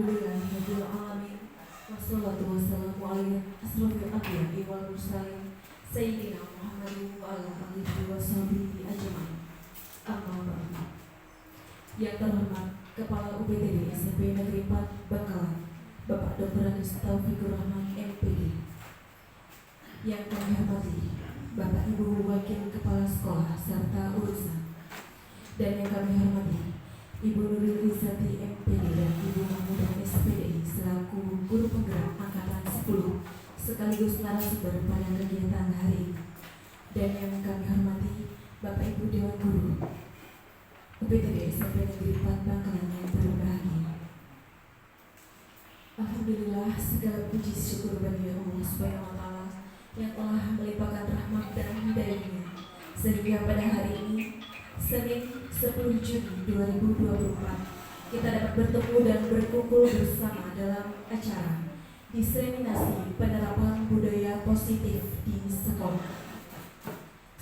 Alhamdulillahirabbil alamin. Wassalatu wassalamu ala asrofil anbiya'i wal mursalin Sayyidina Muhammadin wa ala alihi wa sahbihi ajma'in. Amma ba'du. Yang terhormat Kepala UPTD SMP Negeri 4 Bangkalan, Bapak Dr. Agus Taufikur Rahman MPD. Yang kami hormati Bapak Ibu Wakil Kepala Sekolah serta urusan. Dan yang kami hormati Ibu Nuril Rizati MPD dan Ibu Mahmudah SPDI selaku guru penggerak angkatan 10 sekaligus narasumber pada kegiatan hari ini. Dan yang kami hormati Bapak Ibu Dewan Guru UPTD SMP Negeri 4 Bangkalan yang berbahagia. Alhamdulillah, segala puji syukur bagi Allah Subhanahu wa taala yang telah melimpahkan rahmat dan hidayahnya sehingga pada hari ini Senin 10 Juni 2024 kita dapat bertemu dan berkumpul bersama dalam acara diseminasi penerapan budaya positif di sekolah.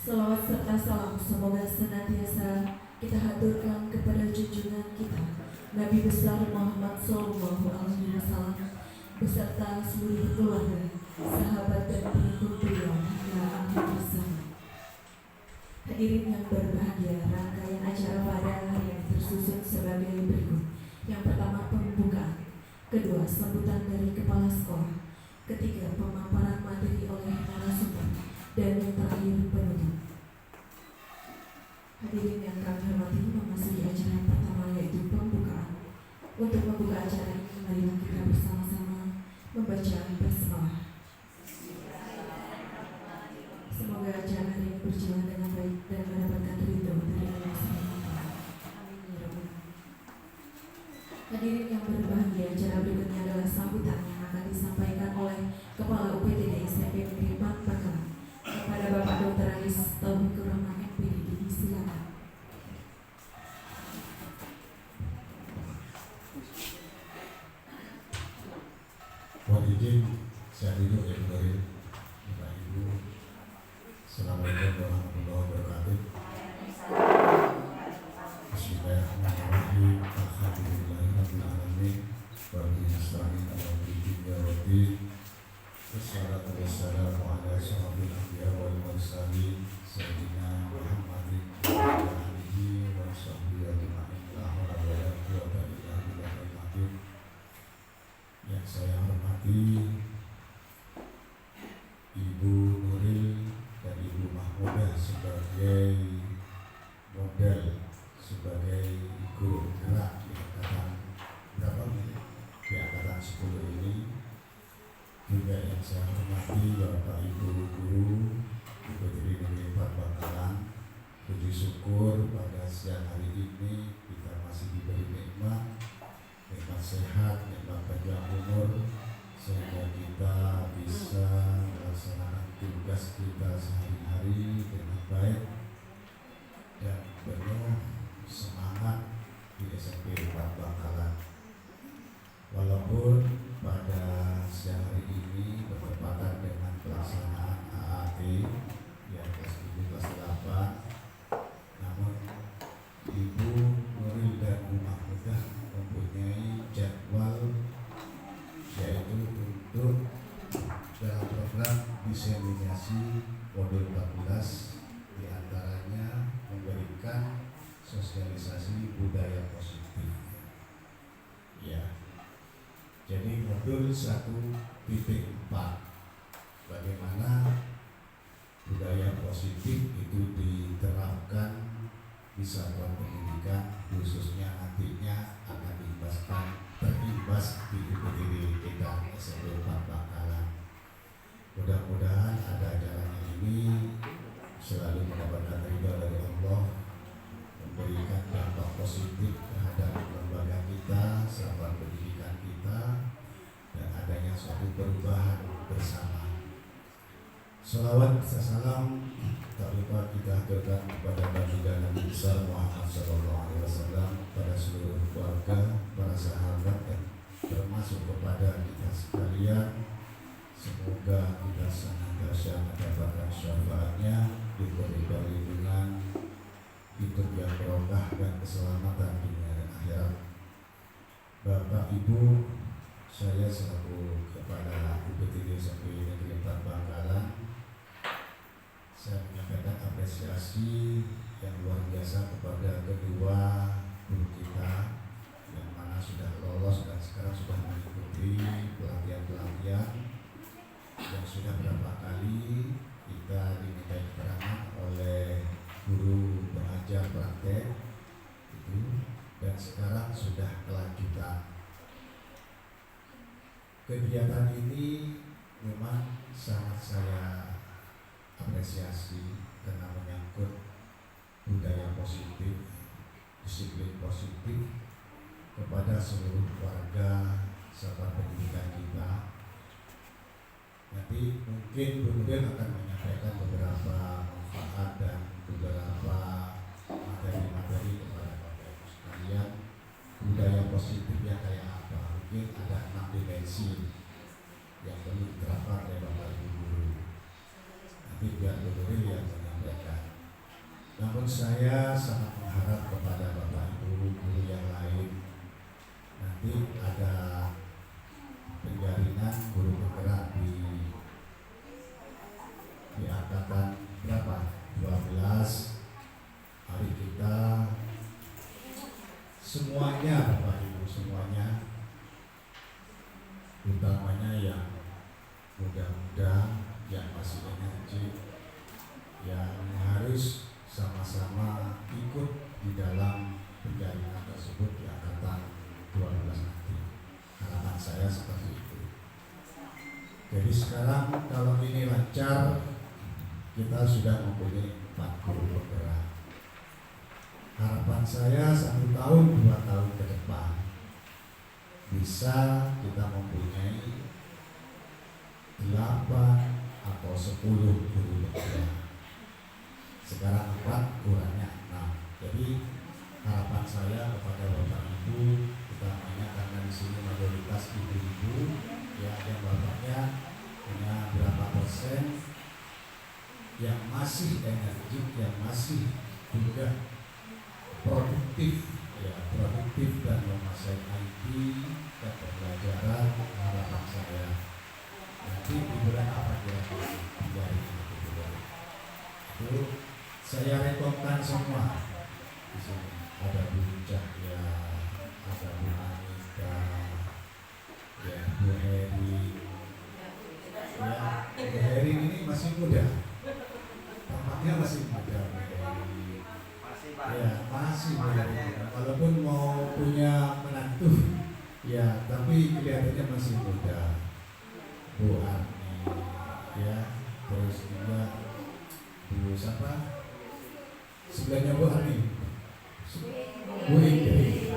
Selawat serta salam semoga senantiasa kita haturkan kepada junjungan kita Nabi besar Muhammad SAW beserta seluruh keluarga, sahabat dan pengikut beliau hingga akhir zaman. Hadirin yang berbahagia, rangkaian acara pada hari ini tersusun sebagai berikut. Yang pertama pembukaan, kedua sambutan dari kepala sekolah, ketiga pemaparan materi oleh narasumber, dan yang terakhir penutup. Hadirin yang kami hormati, memasuki acara yang pertama yaitu pembukaan. Untuk membuka acara ini, marilah kita bersama-sama membaca basmalah. Semoga acara hari ini berjalan dengan baik dan mendapatkan ridho dari Allah Subhanahu wa taala. Amin ya rabbal alamin. Hadirin yang berbahagia, acara berikutnya adalah sambutan yang akan disampaikan oleh Kepala UPTD SMP Negeri 4 Bangkalan kepada Bapak Dr. Agus Taufikur Rahman MPD. Silakan. Mohon izin saya duduk ya dari Bapak Ibu. Assalamualaikum warahmatullahi wabarakatuh. Bismillahirrahmanirrahim. Alhamdulillahirabbil alamin. Wabillahista'in ala bidzikri rabbih. Wassalatu wassalamu ala asyrofil anbiya'i wal mursalin Sayyidina Muhammadin wa ala alihi wa sahbihi ajma'in. La haula wa la quwwata illa billahil azim. Yang saya hormati Ibu Nuril dan Ibu Mahmudah sebagai model, sebagai guru gerak di angkatan berapa ini? Di angkatan 10 ini. Juga yang saya hormati Bapak Ibu guru UPTD Negeri 4 Bangkalan. Puji syukur pada siang hari ini kita masih diberi nikmat sehat, nikmat panjang umur, sehingga kita bisa melaksanakan tugas kita sehari-hari dengan baik dan penuh semangat di SMP 4 Bangkalan. Walaupun pada siang hari ini bertepatan dengan pelaksanaan AAT ya kelas 7 kelas 8, namun Ibu Nuril dan Bu Mahmudah mempunyai jadwal yaitu untuk dalam program diseminasi modul 14, diantaranya memberikan sosialisasi budaya positif. Ya, jadi modul 1.4 bagaimana budaya positif itu diterapkan di satuan pendidikan, khususnya nantinya akan terimbas di UPTD kita SMP 4 Bangkalan. Mudah-mudahan ada acaranya ini selalu mendapatkan ridho dari Allah, memberikan dampak positif terhadap lembaga kita, satuan pendidikan kita, dan adanya suatu perubahan bersama. Salawat salam tak lupa kita haturkan kepada baginda Nabi besar Muhammad SAW, pada seluruh keluarga, para sahabat, dan termasuk kepada kita sekalian. Semoga kita senantiasa mendapatkan syafaatnya, diberi perlindungan, diberi barokah dan keselamatan dunia dan akhirat. Bapak Ibu, saya selaku Kepala UPTD SMP Negeri 4 Bangkalan, saya menyampaikan apresiasi yang luar biasa kepada kedua guru kita yang mana sudah lolos dan sekarang sudah mengikuti pelatihan-pelatihan yang sudah berapa kali kita diminta keterangan oleh guru pengajar praktek itu, dan sekarang sudah kelanjutan. Kegiatan ini memang sangat saya apresiasi karena menyangkut budaya positif, disiplin positif kepada seluruh warga serta pendidikan kita. Nanti mungkin Bu Nuril akan menyampaikan beberapa manfaat dan beberapa materi-materi kepada Bapak Ibu sekalian. Budaya positifnya kayak apa? Mungkin ada 6 dimensi yang perlu diterapkan oleh Bapak Ibu guru. Nanti biar Bu Nuril yang menyampaikan. Namun saya sangat mengharap kepada Bapak Ibu guru yang lain, nanti ada penjaringan guru bergerak di angkatan berapa? 12 hari kita semuanya, Bapak Ibu semuanya, utamanya yang muda-muda, yang masih energi, yang harus sama-sama ikut di dalam penjaringan tersebut di angkatan 12 nanti. Harapan saya seperti itu. Jadi sekarang kalau ini lancar, kita sudah mempunyai 4 guru bergerak. Harapan saya 1 tahun 2 tahun ke depan bisa kita mempunyai 8 atau 10 guru bergerak. Sekarang 4 kurangnya 6. Jadi harapan saya kepada Bapak Ibu, utamanya karena di sini mayoritas ibu-ibu, ya yang bapaknya punya berapa persen yang masih energik, yang masih juga produktif, ya produktif dan menguasai IT dan pembelajaran. Harapan saya nanti di bulan apa kira-kira itu saya rekomkan semua. Di sini ada Bu Cahya, ada Bu Anita, ya Bu Heri. Ya, Bu Heri ini masih muda, tampaknya masih muda Bu Heri. Ya, masih muda. Walaupun mau punya menantu, ya tapi kelihatannya masih muda. Bu Ani, ya terus juga Bu siapa? Sebelahnya Bu Ani, Bu Indri,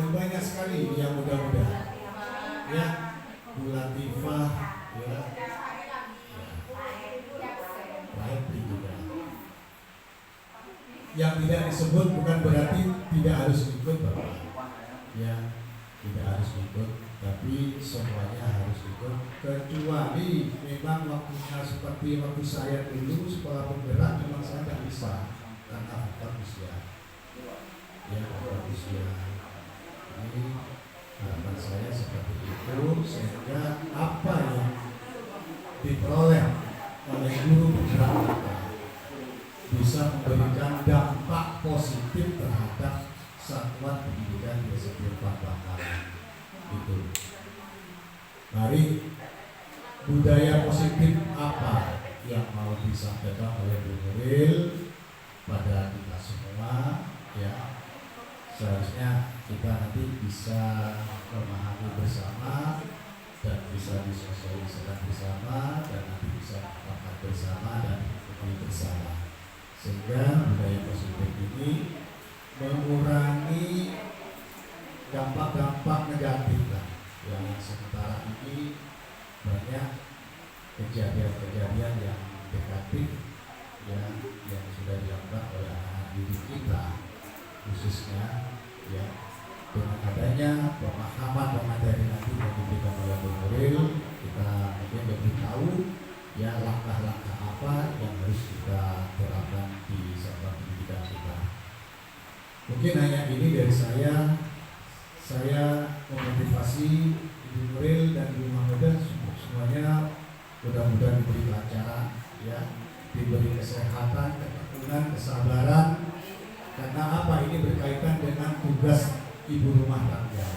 banyak sekali yang muda-muda, ya Bu Latifah, ya baik juga. Yang tidak disebut bukan berarti tidak harus ikut Bapak, ya tidak harus ikut, tapi semuanya harus ikut, kecuali memang waktunya seperti waktu saya dulu sekolah penggerak, memang saya tidak bisa karena faktor usia, ya faktor usia. Ini harapan saya seperti itu, sehingga apa yang diperoleh oleh guru penggerak kita bisa memberikan dampak positif terhadap satuan pendidikan di sekitar Bangkalan. Itu. Mari budaya positif apa yang mau disampaikan oleh Bu Nuril pada kita semua, ya seharusnya kita nanti bisa memahami bersama dan bisa disosialisasikan bersama dan nanti bisa makan bersama dan ikuti bersama, sehingga budaya positif ini mengurangi dampak-dampak negatif lah yang sementara ini banyak kejadian-kejadian yang negatif yang sudah dilakukan oleh anak didik kita, khususnya ya dengan adanya pemahaman materi nanti yang diberikan oleh Bu Nuril, kita mungkin lebih tahu ya langkah-langkah apa yang harus kita terapkan di sektor pendidikan kita. Mungkin hanya ini dari saya saya memotivasi Ibu Nuril dan Ibu Mahmudah semuanya mudah-mudahan diberi kelancaran, ya, diberi kesehatan, ketekunan, kesabaran. Karena apa? Ini berkaitan dengan tugas ibu rumah tangga.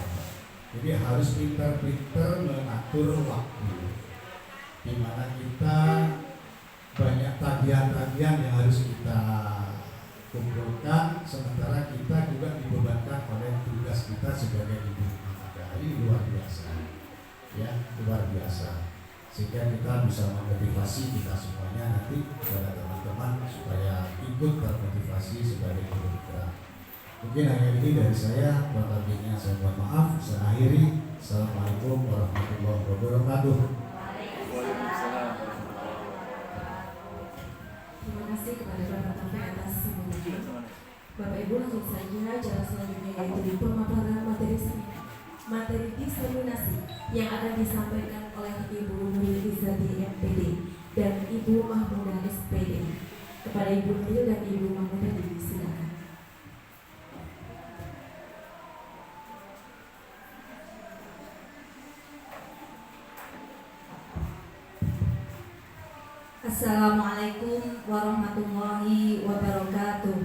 Jadi harus pintar-pintar mengatur waktu. Di mana kita banyak tagihan-tagihan yang harus kita kumpulkan, sementara kita juga dibebankan oleh tugas kita sebagai ibu rumah tangga. Ini luar biasa, ya, luar biasa. Sehingga kita bisa memotivasi kita semuanya nanti kepada teman-teman supaya ikut termotivasi sebagai guru bergerak. Mungkin hanya ini dari saya. Buat lebihnya saya mohon maaf. Saya akhiri. Assalamualaikum warahmatullahi wabarakatuh. Terima kasih kepada Bapak Taufik atas sambutannya. Bapak Ibu, langsung saja jalan selanjutnya yaitu di pemaparan materi diseminasi yang akan disampaikan oleh Ibu Nuril Izati MPD dan Ibu Mahmudah SPD. Kepada Ibu Nuril dan Ibu Mahmudah disilakan. Assalamualaikum warahmatullahi wabarakatuh.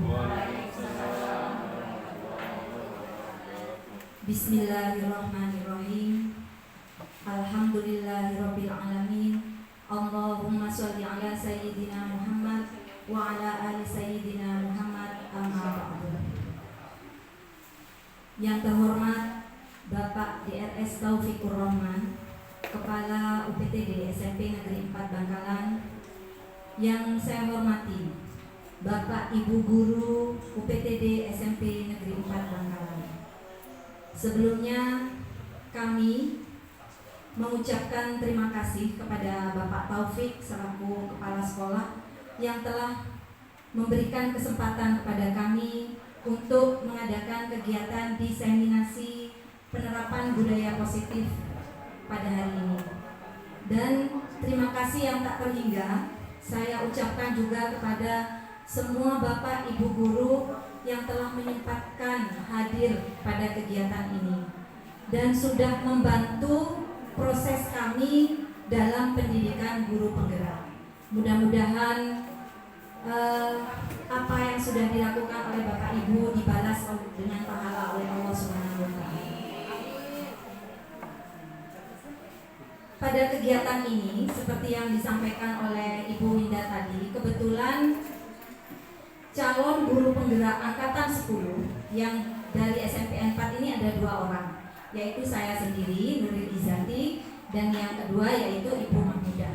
Bismillahirrahmanirrahim. Alhamdulillahirabbil alamin. Allahumma shalli ala sayyidina Muhammad wa ala ali sayyidina Muhammad, amma ba'du. Yang terhormat Bapak DRS Taufikur Rahman, Kepala UPTD SMP Negeri 4 Bangkalan. Yang saya hormati Bapak Ibu Guru UPTD SMP Negeri 4 Bangkalan. Sebelumnya kami mengucapkan terima kasih kepada Bapak Taufik selaku Kepala Sekolah yang telah memberikan kesempatan kepada kami untuk mengadakan kegiatan diseminasi penerapan budaya positif pada hari ini. Dan terima kasih yang tak terhingga saya ucapkan juga kepada semua Bapak Ibu Guru yang telah menyempatkan hadir pada kegiatan ini dan sudah membantu proses kami dalam pendidikan guru penggerak. Mudah-mudahan apa yang sudah dilakukan oleh Bapak Ibu dibalas dengan pahala oleh Allah Subhanahu wa Ta'ala. Pada kegiatan ini, seperti yang disampaikan oleh Ibu Winda tadi, kebetulan calon guru penggerak angkatan 10 yang dari SMP 4 ini ada 2 orang, yaitu saya sendiri, Nuril Izati, dan yang kedua yaitu Ibu Mahmudah.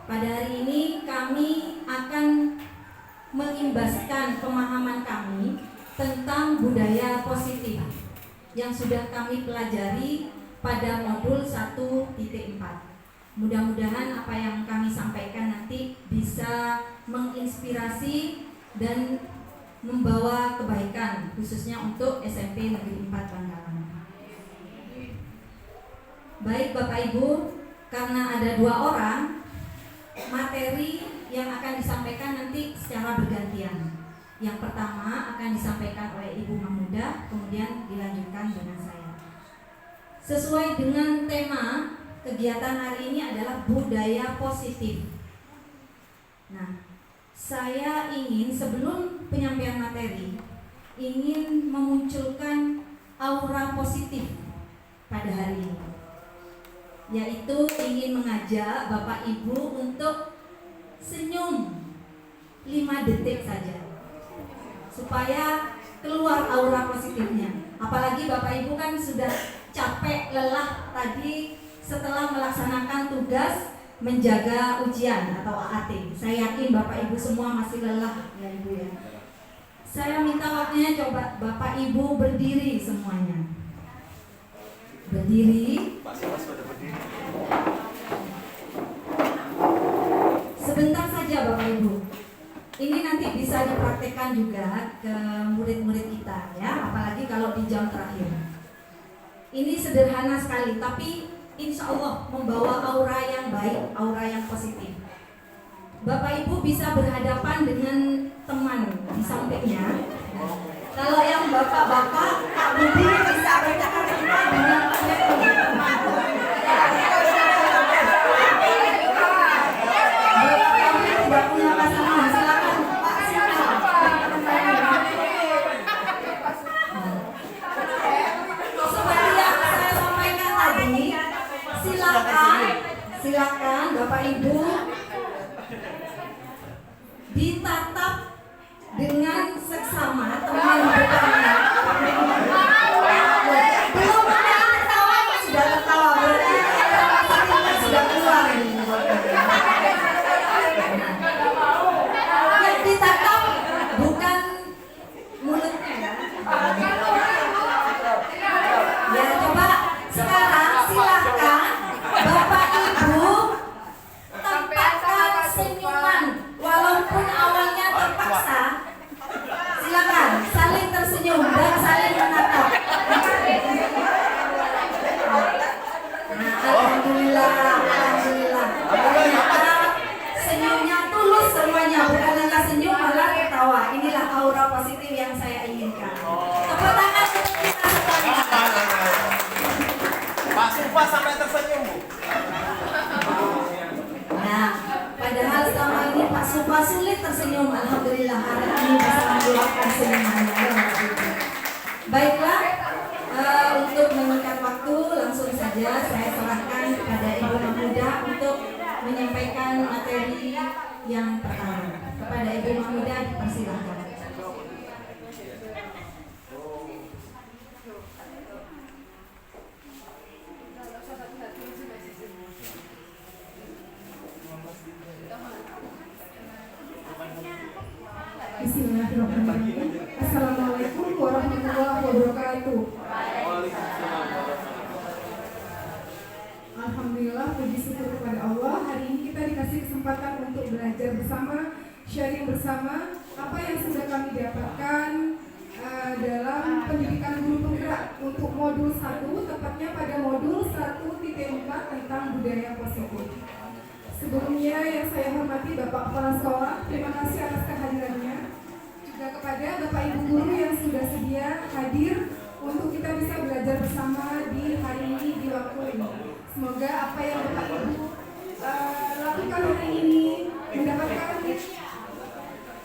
Pada hari ini kami akan mengimbaskan pemahaman kami tentang budaya positif yang sudah kami pelajari pada modul 1.4. Mudah-mudahan apa yang kami sampaikan nanti bisa menginspirasi dan membawa kebaikan khususnya untuk SMP Negeri 4 Bangkalan. Baik Bapak Ibu, karena ada 2 orang, materi yang akan disampaikan nanti secara bergantian. Yang pertama akan disampaikan oleh Ibu Mahmudah, kemudian dilanjutkan dengan saya. Sesuai dengan tema kegiatan hari ini adalah budaya positif. Nah, saya ingin sebelum penyampaian materi ingin memunculkan aura positif pada hari ini, yaitu ingin mengajak Bapak Ibu untuk senyum 5 detik saja supaya keluar aura positifnya. Apalagi Bapak Ibu kan sudah capek lelah tadi setelah melaksanakan tugas menjaga ujian atau AAT. Saya yakin Bapak Ibu semua masih lelah ya Ibu ya. Saya minta waktunya coba Bapak Ibu berdiri semuanya. Berdiri. Sebentar saja Bapak Ibu. Ini nanti bisa dipraktekkan juga ke murid-murid kita ya, apalagi kalau di jam terakhir. Ini sederhana sekali, tapi insya Allah membawa aura yang baik, aura yang positif. Bapak Ibu bisa berhadapan dengan teman di sampingnya. Kalau yang bapak-bapak, Pak Budi bisa bacakan cerita dengan teman-teman. Tidak punya pasangan, silakan Pak seperti yang saya sampaikan tadi, silakan Bapak Ibu ditatap dengan seksama teman bertanya. Belum ada yang tertawa, sudah tertawa berarti sudah keluar ini. Yang ditatap bukan mulutnya ya. Ya coba sekarang silakan Bapak Ibu tampakkan senyuman walaupun awalnya terpaksa. Silakan saling tersenyum dan saling menatap. Nah, alhamdulillah. Ternyata senyumnya tulus semuanya, bukan hanya senyum malah ketawa. Inilah aura positif yang saya inginkan. Tepuk tangan untuk kita semuanya. Pak Supa sampai tersenyum, Bu. Nah, padahal selama ini Pak Supa sulit tersenyum. Alhamdulillah hari ini bisa mengeluarkan senyumannya. Baiklah, untuk menyingkat waktu langsung saja saya serahkan kepada Ibu Mahmuda untuk menyampaikan materi yang pertama. Kepada Ibu Mahmuda dipersilakan. Bismillahirrahmanirrahim. Assalamualaikum warahmatullahi wabarakatuh. Alhamdulillah, puji syukur kepada Allah. Hari ini kita dikasih kesempatan untuk belajar bersama, sharing bersama apa yang sudah kami dapatkan dalam pendidikan guru penggerak untuk modul 1, tepatnya pada modul 1.4 tentang budaya positif. Sebelumnya yang saya hormati Bapak Kepala Sekolah, terima kasih atas kehadirannya. Juga kepada Bapak Ibu Guru yang sudah sedia hadir untuk kita bisa belajar bersama di hari ini, di waktu ini. Semoga apa yang Bapak Ibu lakukan hari ini mendapatkan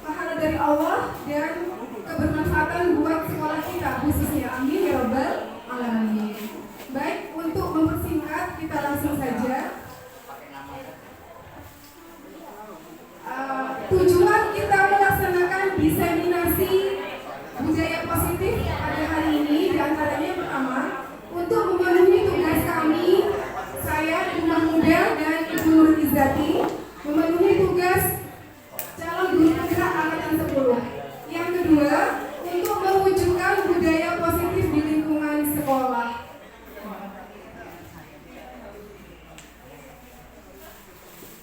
pahala dari Allah dan kebermanfaatan buat sekolah kita khususnya. Amin ya Rabbal Alamin. Baik, untuk mempersingkat kita langsung saja. Tujuan kita melaksanakan diseminasi budaya positif pada hari ini diantaranya yang pertama untuk memenuhi tugas kami, saya Ibu Mahmuda dan Ibu Nur Izzati, memenuhi tugas calon guru penggerak angkatan 10. Yang kedua, untuk mewujudkan budaya positif di lingkungan sekolah.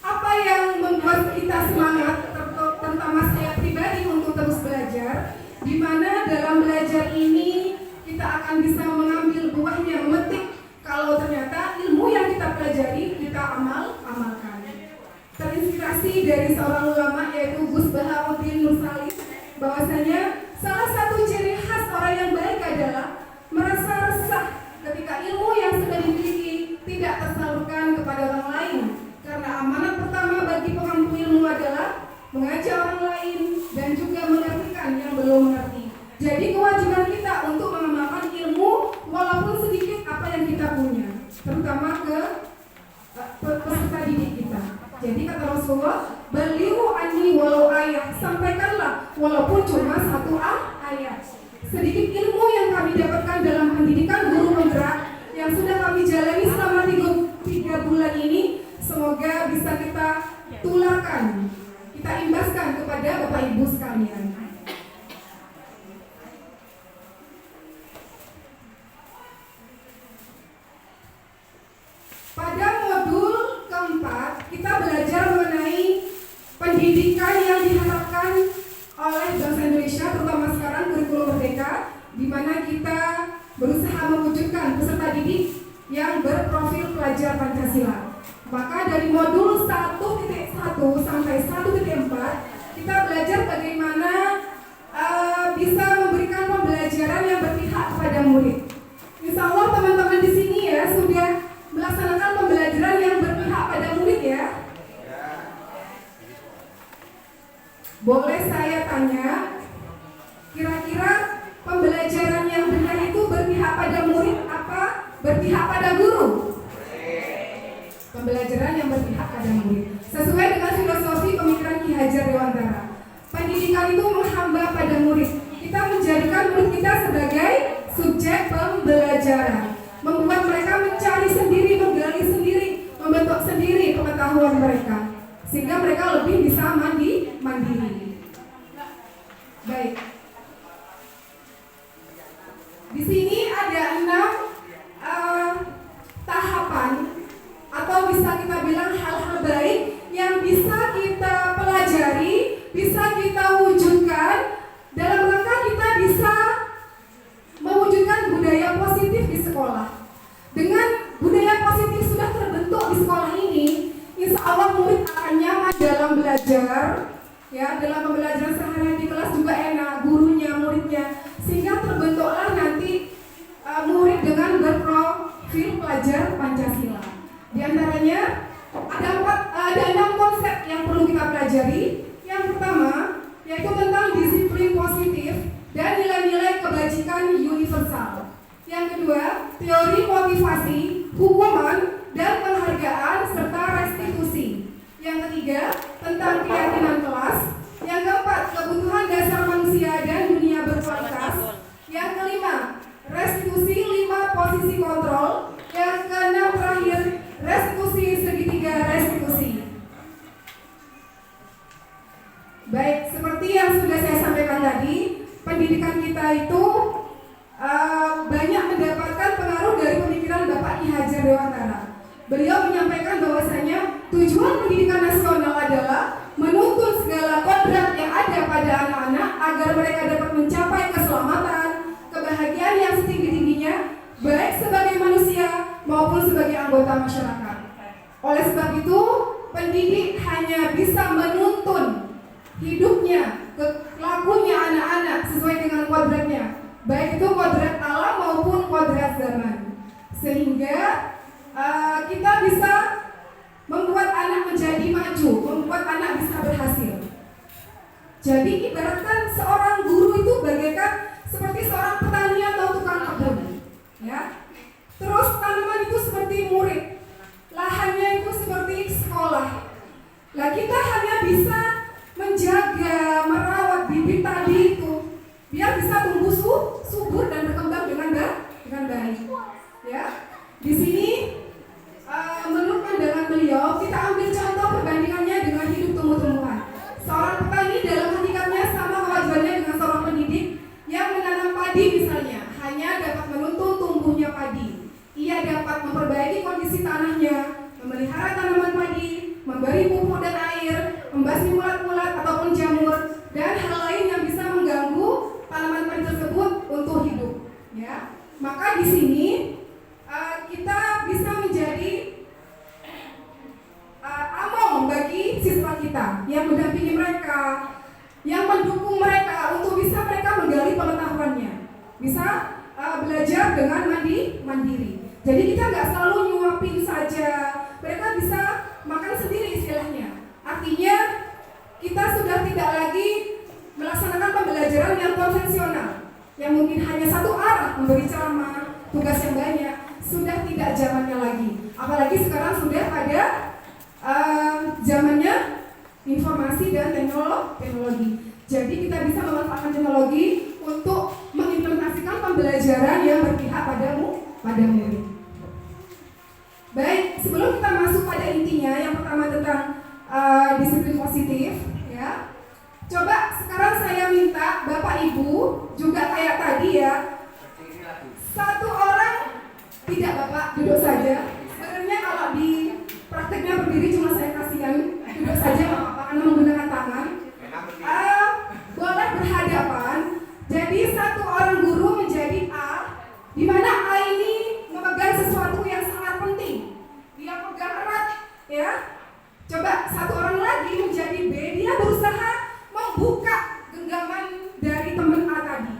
Apa yang membuat kita semangat, terutama saya pribadi untuk terus belajar, di mana dalam belajar ini kita akan bisa mengambil buahnya, memetik kalau ternyata ilmu yang kita pelajari kita amalkan. Terinspirasi dari seorang ulama yaitu Gus Bahauddin Nursalim, bahwasanya salah satu ciri khas orang yang baik adalah merasa resah ketika ilmu yang sudah dimiliki tidak tersalurkan kepada orang lain. Karena amanat pertama bagi pengampu ilmu adalah mengajak orang lain dan juga mengertikan yang belum mengerti. Jadi kewajiban kita untuk mengamalkan ilmu walaupun sedikit apa yang kita punya, terutama ke peserta didik kita. Jadi kata Rasulullah, "Balighu anni walau ayat", sampaikanlah walaupun cuma 1 ayat. Sedikit ilmu yang kami dapatkan dalam pendidikan guru penggerak yang sudah kami jalani selama 3 bulan ini, semoga bisa kita tularkan, kita imbaskan kepada Bapak Ibu sekalian. Pada modul keempat, kita belajar mengenai pendidikan yang diharapkan oleh bangsa Indonesia, terutama sekarang kurikulum merdeka, di mana kita berusaha mewujudkan peserta didik yang berprofil pelajar Pancasila. Maka dari modul 1.1 sampai 1.4 kita belajar bagaimana bisa memberikan Boleh saya tanya, kira-kira pembelajaran yang benar itu berpihak pada murid apa berpihak pada guru? Pembelajaran yang berpihak pada murid. Sesuai dengan filosofi pemikiran Ki Hajar Dewantara. Pendidikan itu menghamba pada murid. Kita menjadikan murid kita sebagai subjek pembelajaran. Membuat mereka mencari sendiri, menggali sendiri, membentuk sendiri pengetahuan mereka. Sehingga mereka lebih bisa mandiri. Baik. Di sini ada 6 tahapan atau bisa kita bilang hal-hal baik yang bisa kita pelajari, bisa kita wujudkan dalam rangka kita bisa mewujudkan budaya positif di sekolah. Dengan budaya positif sudah terbentuk di sekolah ini, insya Allah murid akan nyaman dalam belajar, ya, dalam pembelajaran sehari-hari di kelas juga enak, gurunya, muridnya, sehingga terbentuklah nanti murid dengan berprofil pelajar Pancasila. Di antaranya ada 6 konsep yang perlu kita pelajari. Yang pertama yaitu tentang disiplin positif dan nilai-nilai kebajikan universal. Yang kedua, teori motivasi, hukuman dan penghargaan serta restitusi. Yang ketiga, tentang keyakinan kelas. Yang keempat, kebutuhan dasar manusia dan dunia berkualitas. Yang kelima, restitusi 5 posisi kontrol. Yang keenam terakhir, restitusi segitiga restitusi. Baik, seperti yang sudah saya sampaikan tadi, pendidikan kita itu banyak mendapatkan pengaruh dari pemikiran Bapak Ki Hajar Dewantara. Beliau menyampaikan bahwasanya tujuan pendidikan nasional adalah menuntun segala kodrat yang ada pada anak-anak agar mereka dapat mencapai keselamatan, kebahagiaan yang setinggi-tingginya, baik sebagai manusia maupun sebagai anggota masyarakat. Oleh sebab itu, pendidik hanya bisa menuntun hidupnya, lakunya anak-anak sesuai dengan kodratnya, baik itu kodrat alam maupun kodrat zaman, sehingga kita bisa membuat anak menjadi maju, membuat anak bisa berhasil. Jadi ibaratkan seorang guru itu bagaikan seperti seorang petani atau tukang kebun, ya. Terus tanaman itu seperti murid, lahannya itu seperti sekolah. Lah kita hanya bisa menjaga, merawat bibit tadi itu biar bisa tumbuh subur dan berkembang dengan baik. Ya, di sini menurut pandangan beliau kita ambil contoh perbandingannya dengan hidup tumbuh-tumbuhan. Seorang petani dalam hakikatnya sama kewajibannya dengan seorang pendidik yang menanam padi misalnya, hanya dapat menuntun tumbuhnya padi. Ia dapat memperbaiki kondisi tanahnya, memelihara tanaman padi, memberi pupuk dan air, membasmi ulat-ulat ataupun jamur, dan hal lain yang bisa mengganggu tanaman padi tersebut untuk hidup. Ya, maka di sini kita bisa menjadi among bagi siswa kita yang mendampingi mereka, yang mendukung mereka untuk bisa mereka menggali pengetahuannya, bisa belajar dengan mandiri. Jadi kita nggak selalu nyuapin saja, mereka bisa makan sendiri istilahnya. Artinya kita sudah tidak lagi melaksanakan pembelajaran yang konvensional, yang mungkin hanya satu arah, memberi ceramah, tugas yang banyak, sudah tidak zamannya lagi. Apalagi sekarang sudah ada zamannya informasi dan teknologi. Jadi kita bisa memanfaatkan teknologi untuk mengimplementasikan pembelajaran yang berpihak pada murid. Baik, sebelum kita masuk pada intinya, yang pertama tentang disiplin positif, ya. Coba sekarang saya minta Bapak Ibu juga kayak tadi ya, satu orang, tidak Bapak duduk saja. Sebenarnya kalau di prakteknya berdiri cuma saya kasihan, duduk saja nggak apa-apa karena menggunakan tangan. Boleh berhadapan. Jadi satu orang guru menjadi A, di mana A ini memegang sesuatu yang sangat penting. Dia pegang erat, ya. Coba satu orang lagi menjadi B, dia berusaha membuka genggaman dari teman A tadi.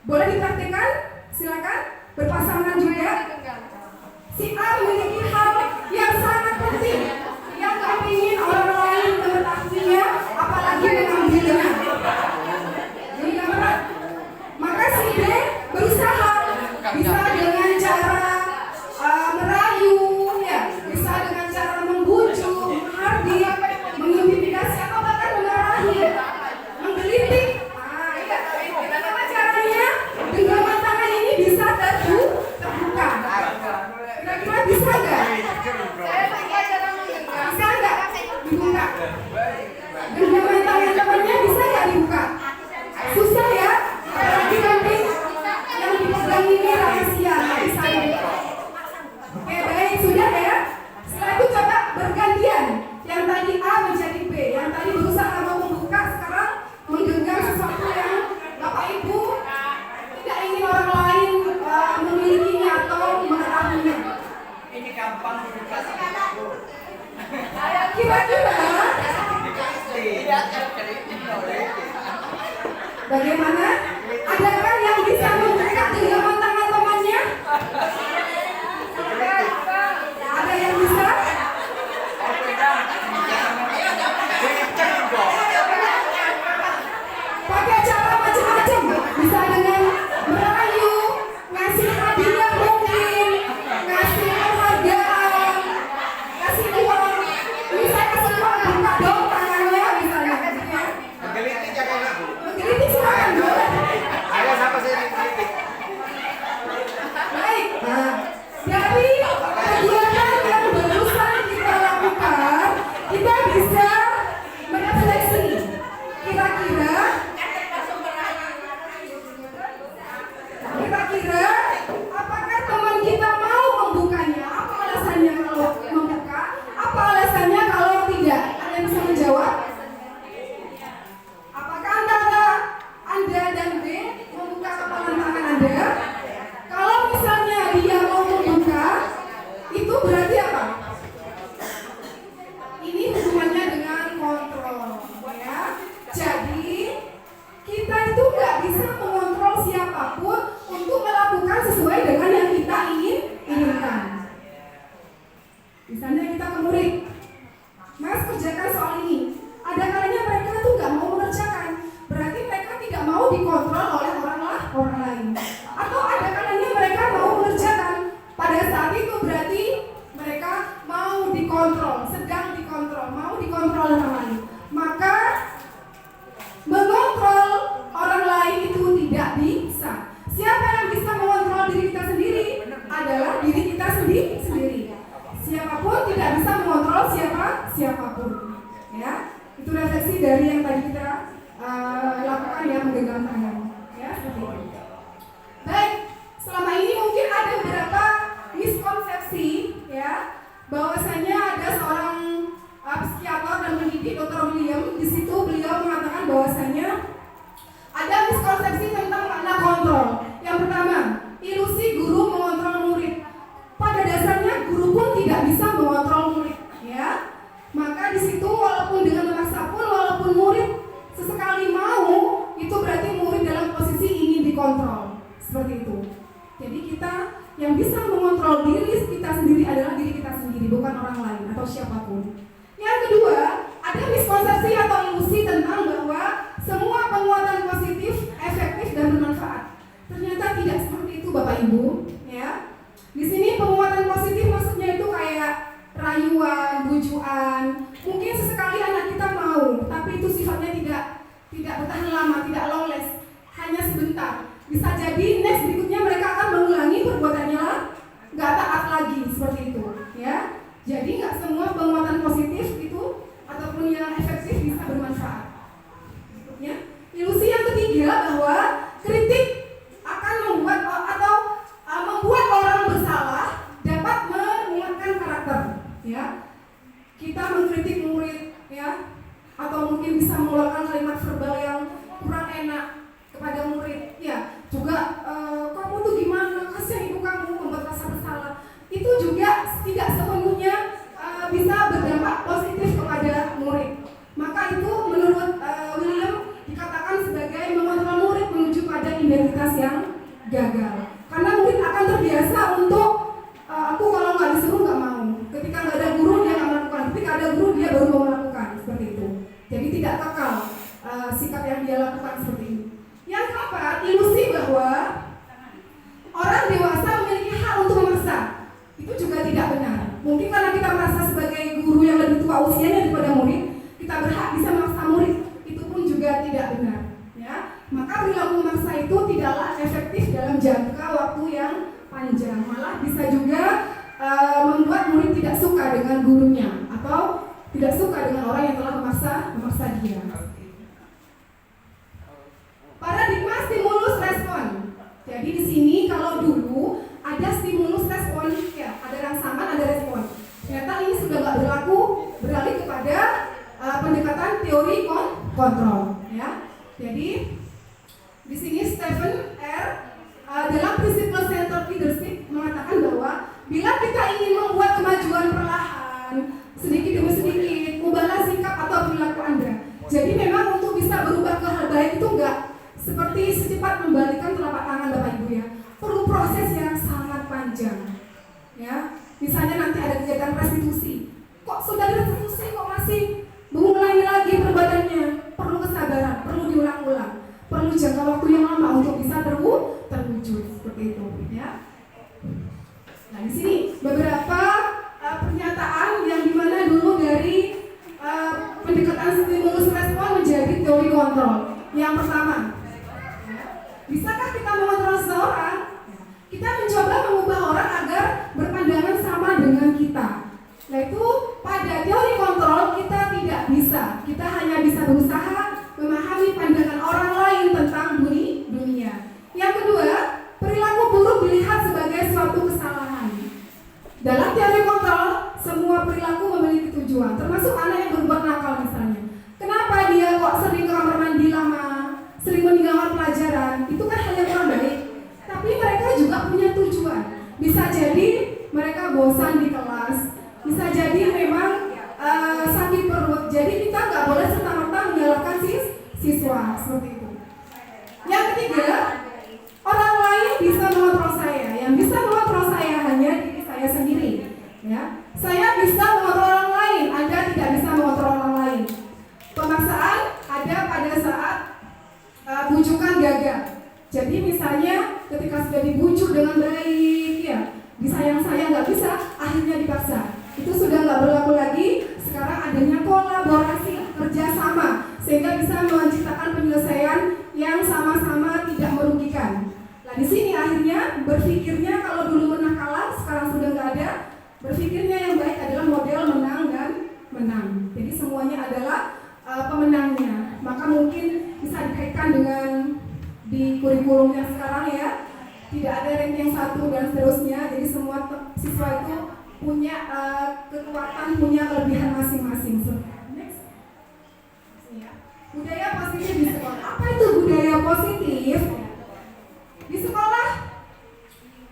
Boleh dipraktikkan? Silakan. Berpasangan juga. Si A memiliki hal yang sangat penting, yang gak ingin orang lain mengetahuinya, apalagi mengambilnya. Bagaimana? Adakah yang bisa membuka genggaman tangan temannya? Ada yang bisa? Pakai cara macam-macam. Bisa dengan merayu, ngasih hadiah mungkin, ngasih penghargaan, kasih uang. Bisa kasih uang, buka dong tangannya misalnya. Ya. Menggelitik jangan nak, Bu. Menggelitik silakan boleh. Ayo sama saya menggelitik. Baik, nah, dari kegiatan yang barusan kita lakukan, kita bisa merefleksi kira-kira apakah teman kita mau membukanya? Apa alasannya kalau membuka? Apa alasannya kalau tidak? Ada yang bisa menjawab? Apakah antara Anda dan B membuka kepalan tangan Anda? Kalau misalnya dia mau membuka, itu berarti apa? Ini hubungannya dengan kontrol, ya. Jadi kita itu nggak bisa mengontrol siapapun untuk melakukan sesuai dengan yang kita inginkan. Misalnya kita ke murid, Mas kerjakan soal ini. Ada kalanya mereka tuh nggak mau mengerjakan, berarti mereka tidak mau dikontrol oleh orang lain. Atau ada kalanya mereka mau mengerjakan, pada saat itu berarti mereka mau dikontrol, sedang dikontrol, mau dikontrol orang lain. Maka mengontrol orang lain itu tidak bisa. Siapa yang bisa mengontrol diri kita sendiri adalah diri kita sendiri. Siapapun tidak bisa mengontrol siapapun. Ya, itu refleksi dari yang tadi kita lakukan ya, menggenggam tangan. Ya, seperti itu. Baik, selama ini mungkin ada beberapa miskonsepsi ya, bahwasanya ada seorang psikiater dan pendidik Dr. William. Di situ beliau mengatakan bahwasanya ada miskonsepsi tentang makna kontrol. Yang pertama, ilusi guru mengontrol murid. Pada dasarnya guru pun tidak bisa mengontrol murid, ya. Maka di situ walaupun dengan memaksa pun, walaupun murid sesekali mau, itu berarti murid dalam posisi ingin dikontrol. Seperti itu. Jadi kita yang bisa mengontrol diri kita sendiri adalah diri kita sendiri, bukan orang lain atau siapapun. Yang kedua, ada miskonsepsi atau ilusi tentang bahwa semua penguatan positif, efektif dan bermanfaat. Ternyata tidak seperti itu, Bapak Ibu. Ya, di sini penguatan positif maksudnya itu kayak rayuan, bujuan. Mungkin sesekali anak kita mau, tapi itu sifatnya tidak bertahan lama, tidak longles, hanya sebentar. Bisa jadi next berikutnya mereka akan mengulangi perbuatannya, nggak taat lagi seperti itu. Ya. Jadi nggak semua penguatan positif itu ataupun yang efektif bisa bermanfaat. Ya. Ilusi yang ketiga bahwa kritik akan membuat orang bersalah dapat menguatkan karakter. Ya. Kita mengkritik murid, ya, atau mungkin bisa mengeluarkan kalimat verbal yang kurang enak kepada murid. Ya, juga kamu tuh gimana? Kasihan ibu kamu, membuat rasa bersalah. Itu juga tidak sepenuhnya bisa berdampak positif kepada murid. Maka itu menurut William dikatakan sebagai mengontrol murid menuju pada identitas yang gagal. Karena murid akan terbiasa untuk aku kalau nggak disuruh nggak mau. Ketika nggak ada guru dia nggak melakukan. Ketika ada guru dia baru mau melakukan, seperti itu. Jadi tidak kekal sikap yang dia lakukan seperti ini. Yang keempat, ilusi bahwa orang dewasa memiliki hak untuk memaksa. Itu juga tidak benar. Mungkin karena kita merasa sebagai guru yang lebih tua usianya daripada murid, kita berhak bisa memaksa murid. Itu pun juga tidak benar. Ya, maka perilaku memaksa itu tidaklah efektif dalam jangka waktu yang panjang. Malah bisa juga membuat murid tidak suka dengan gurunya atau tidak suka dengan orang yang telah memaksa dia. Paradigma stimulus respon. Jadi di sini kalau dulu ada stimulus respon, ya, ada rangsangan, ada respon. Ternyata ini sudah nggak berlaku, beralih kepada pendekatan teori kontrol. Ya. Jadi di sini Stephen R. Dalam Principle Centered Leadership mengatakan bahwa bila kita ingin membuat kemajuan perlahan, sedikit demi sedikit, ubahlah sikap atau perilaku Anda. Jadi memang untuk bisa berubah ke hal baik itu enggak seperti secepat membalikkan telapak tangan Bapak Ibu ya. Perlu proses yang sangat panjang. Ya, misalnya nanti ada kegiatan restitusi. Kok sudah restitusi kok masih mengulangi lagi perbuatannya? Perlu kesabaran, perlu diulang-ulang. Perlu jangka waktu yang lama untuk bisa terwujud seperti itu ya. Nah, di sini beberapa pernyataan yang dimana dulu dari pendekatan stimulus respon menjadi teori kontrol. Yang pertama, bisakah kita mengontrol seseorang? Kita mencoba mengubah orang agar berpandangan sama dengan kita. Nah itu pada teori kontrol kita tidak bisa. Kita hanya bisa berusaha memahami pandangan orang lain tentang dunia. Yang kedua, perilaku buruk dilihat sebagai suatu kesalahan. Dalam teori kontrol, semua perilaku memiliki tujuan, termasuk anak yang berbuat nakal misalnya. Kenapa dia kok sering ke kamar mandi lama, sering meninggalkan pelajaran? Itu kan hal yang kurang baik. Tapi mereka juga punya tujuan. Bisa jadi mereka bosan di kelas, bisa jadi memang sakit perut. Jadi kita nggak boleh serta-merta menyalahkan siswa seperti itu. Yang ketiga, orang lain bisa mengontrol saya. Yang bisa mengontrol saya hanya diri saya sendiri. Ya, saya bisa mengontrol orang lain. Anda tidak bisa mengontrol orang lain. Pemaksaan ada pada saat bujukan gagal. Jadi misalnya ketika sudah dibujuk dengan baik, ya disayang-sayang nggak bisa, akhirnya dipaksa. Itu sudah nggak berlaku lagi. Sekarang adanya kolaborasi, kerjasama, sehingga bisa menciptakan penyelesaian yang sama-sama tidak merugikan. Nah di sini akhirnya berpikirnya kalau dulu menang kalah, sekarang sudah nggak ada. Berpikirnya yang baik adalah model menang dan menang. Jadi semuanya adalah pemenangnya. Maka mungkin bisa dikaitkan dengan di kurikulum yang sekarang ya, tidak ada ranking 1 dan seterusnya. Jadi semua siswa itu punya kekuatan, punya kelebihan masing-masing. Next. Budaya positif di sekolah. Apa itu budaya positif? Di sekolah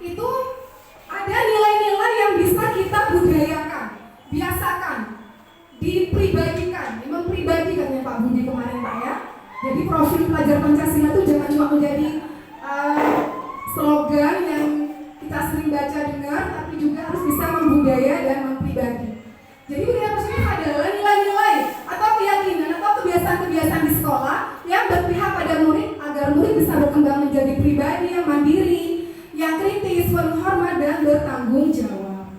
itu ada nilai-nilai yang bisa kita budayakan, biasakan, dipribadikan, mempribadikan ya Pak Budi kemarin Pak ya. Jadi profil pelajar Pancasila itu jangan cuma menjadi slogan yang kita sering baca dengar, tapi juga harus bisa membudaya dan mempribadi. Jadi budaya positif adalah nilai-nilai atau keyakinan atau kebiasaan-kebiasaan di sekolah yang berpihak pada murid agar murid bisa berkembang menjadi pribadi yang mandiri, yang kritis, penuh hormat dan bertanggung jawab.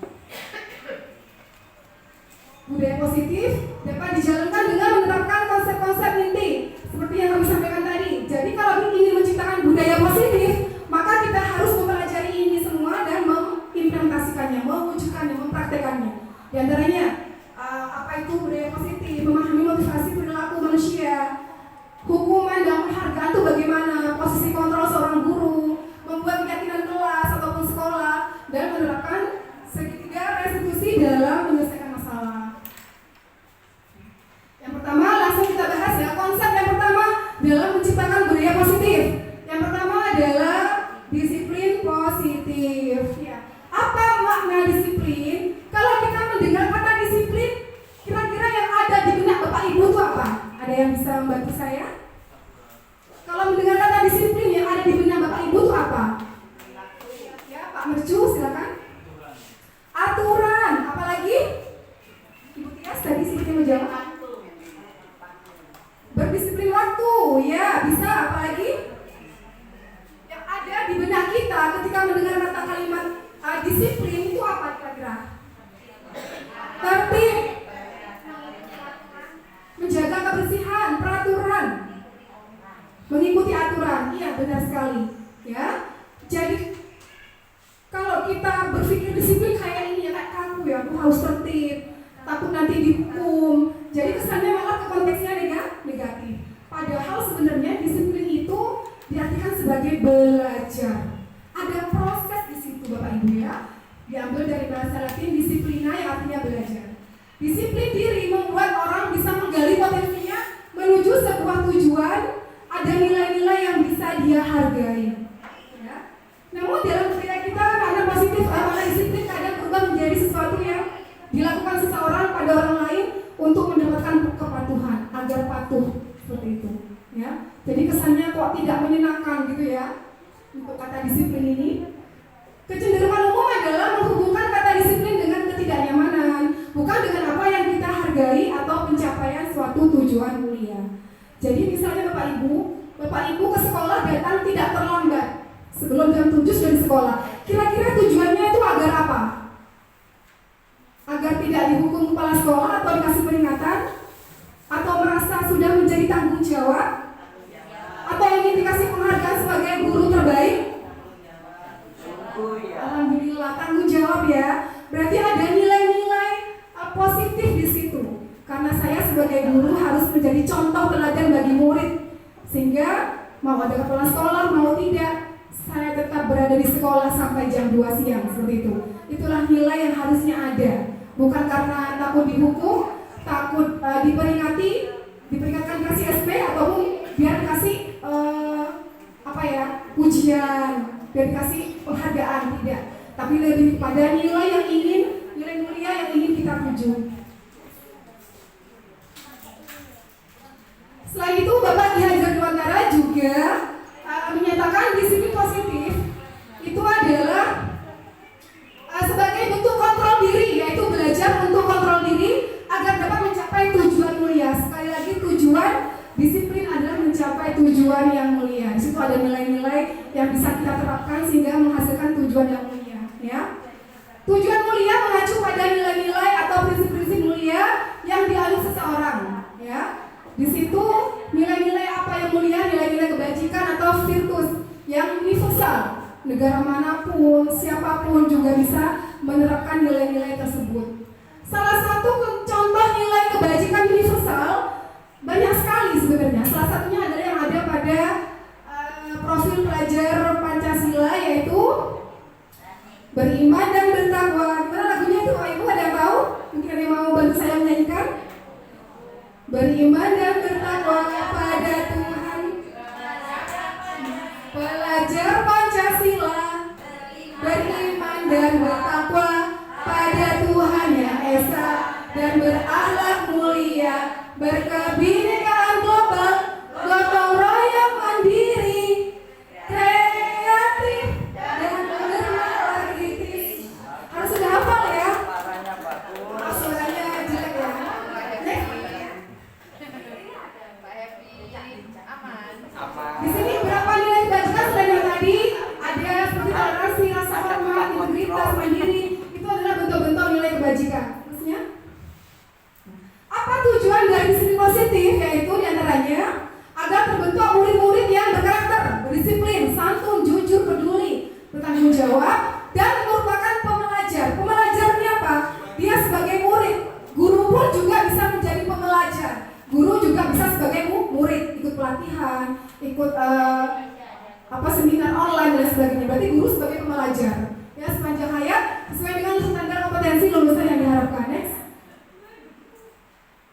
Budaya positif dapat dijalankan dengan menerapkan konsep-konsep inti seperti yang kami sampaikan tadi. Jadi kalau ingin menciptakan budaya positif, maka kita harus mempelajari ini semua dan mengimplementasikannya, mewujudkannya, mempraktekannya. Di antaranya apa itu budaya positif? Memahami motivasi perilaku manusia, hukuman dan penghargaan itu bagaimana, posisi kontrol seorang guru, membuat keyakinan kelas ataupun sekolah, dan menerapkan segitiga restitusi dalam menyelesaikan masalah. Yang pertama langsung kita bahas ya, konsep yang pertama dalam menciptakan budaya positif. Yang pertama adalah disiplin positif. Ya. Apa makna disiplin? Kalau kita mendengar kata disiplin, kira-kira yang ada di benak Bapak Ibu itu apa? Ada yang bisa membantu saya? Kalau mendengar kata disiplin yang ada di benak Bapak Ibu itu apa? Ya, Pak Mercu silakan. Aturan, apalagi? Ibu Tias tadi seperti menjawab. Berdisiplin waktu, ya bisa, apalagi? Yang ada di benak kita ketika mendengar kata kalimat disiplin itu apa kira-kira? Tertib, menjaga kebersihan, peraturan, mengikuti aturan. Iya benar sekali. Ya, jadi kalau kita berpikir disiplin kayak ini ya kayak kaku ya, aku harus tertib, takut nanti dihukum. Jadi kesannya malah ke konteksnya negatif. Padahal sebenarnya disiplin itu diartikan sebagai belajar. Ada proses di situ Bapak Ibu ya. Diambil dari bahasa Latin disiplina yang artinya belajar. Disiplin diri membuat orang bisa menggali potensinya menuju sebuah tujuan. Ada nilai-nilai yang bisa dia hargai. Ya. Namun dalam budaya kita karena positif, karena disiplin kadang berubah menjadi sesuatu yang dilakukan seseorang pada orang lain untuk mendapatkan kepatuhan agar patuh. patuh seperti itu ya. Jadi kesannya kok tidak menyenangkan gitu ya untuk kata disiplin ini. Kecenderungan umum adalah menghubungkan kata disiplin dengan ketidaknyamanan, bukan dengan apa yang kita hargai atau pencapaian suatu tujuan mulia. Jadi misalnya Bapak Ibu ke sekolah datang tidak terlambat, sebelum jam 7 sudah di sekolah. Kira-kira tujuannya itu agar apa? Agar tidak dihukum kepala sekolah atau dikasih peringatan? Atau merasa sudah menjadi tanggung jawab? Atau ingin dikasih penghargaan sebagai guru terbaik? Alhamdulillah, tanggung jawab ya. Berarti ada nilai-nilai positif di situ. Karena saya sebagai guru harus menjadi contoh teladan bagi murid. Sehingga mau ada kepala sekolah, mau tidak, saya tetap berada di sekolah sampai jam 2 siang seperti itu. Itulah nilai yang harusnya ada. Bukan karena takut dihukum, takut diperingatkan kasih SP ataupun biar kasih ujian, biar kasih penghargaan, tidak. Tapi lebih pada nilai mulia yang ingin kita tuju. Selain itu, Bapak Ki Hajar Dewantara juga menyatakan disiplin positif itu adalah sebagai bentuk kontrol diri, yaitu belajar untuk kontrol diri agar dapat mencapai tujuan mulia. Sekali lagi, tujuan disiplin adalah mencapai tujuan yang mulia. Di situ ada nilai-nilai yang bisa kita terapkan sehingga menghasilkan tujuan yang mulia. Ya, tujuan mulia mengacu pada nilai-nilai atau prinsip-prinsip mulia yang dianut seseorang. Ya, di situ nilai-nilai apa yang mulia? Nilai-nilai kebajikan atau virtus yang universal. Negara manapun, siapapun juga bisa menerapkan nilai-nilai tersebut. Salah satu contoh nilai kebajikan universal banyak sekali sebenarnya. Salah satunya adalah yang ada pada profil pelajar Pancasila, yaitu beriman dan bertakwa. Gimana lagunya itu Pak Ibu, ada yang tahu? Mungkin ada yang mau bantu saya menyanyikan? Beriman dan bertakwa pada Tuhan. Pelajar Pancasila beriman dan bertakwa pada Tuhan Yang Esa dan berakhlak mulia, berkebinekaan global, gotong royong mandiri, kreatif dan bernalar kritis. Harus sudah hafal ya? Suaranya jelek ya? Di sini berapa nilai kebajikan selain tadi? Ada seperti toleransi, rasa hormat, integritas, mandiri. Itu adalah bentuk-bentuk nilai kebajikan. Maksudnya? Apa tujuan dari disiplin positif? Yaitu diantaranya agar terbentuk murid-murid yang berkarakter, berdisiplin, santun, jujur, peduli, bertanggung jawab, dan merupakan pembelajar. Pembelajarnya apa? Dia sebagai murid. Guru pun juga bisa menjadi pembelajar. Guru juga bisa sebagai murid, ikut pelatihan, ikut seminar online dan sebagainya. Berarti guru sebagai pembelajar. Ya, sepanjang hayat sesuai dengan standar kompetensi lulusan yang diharapkan. Next.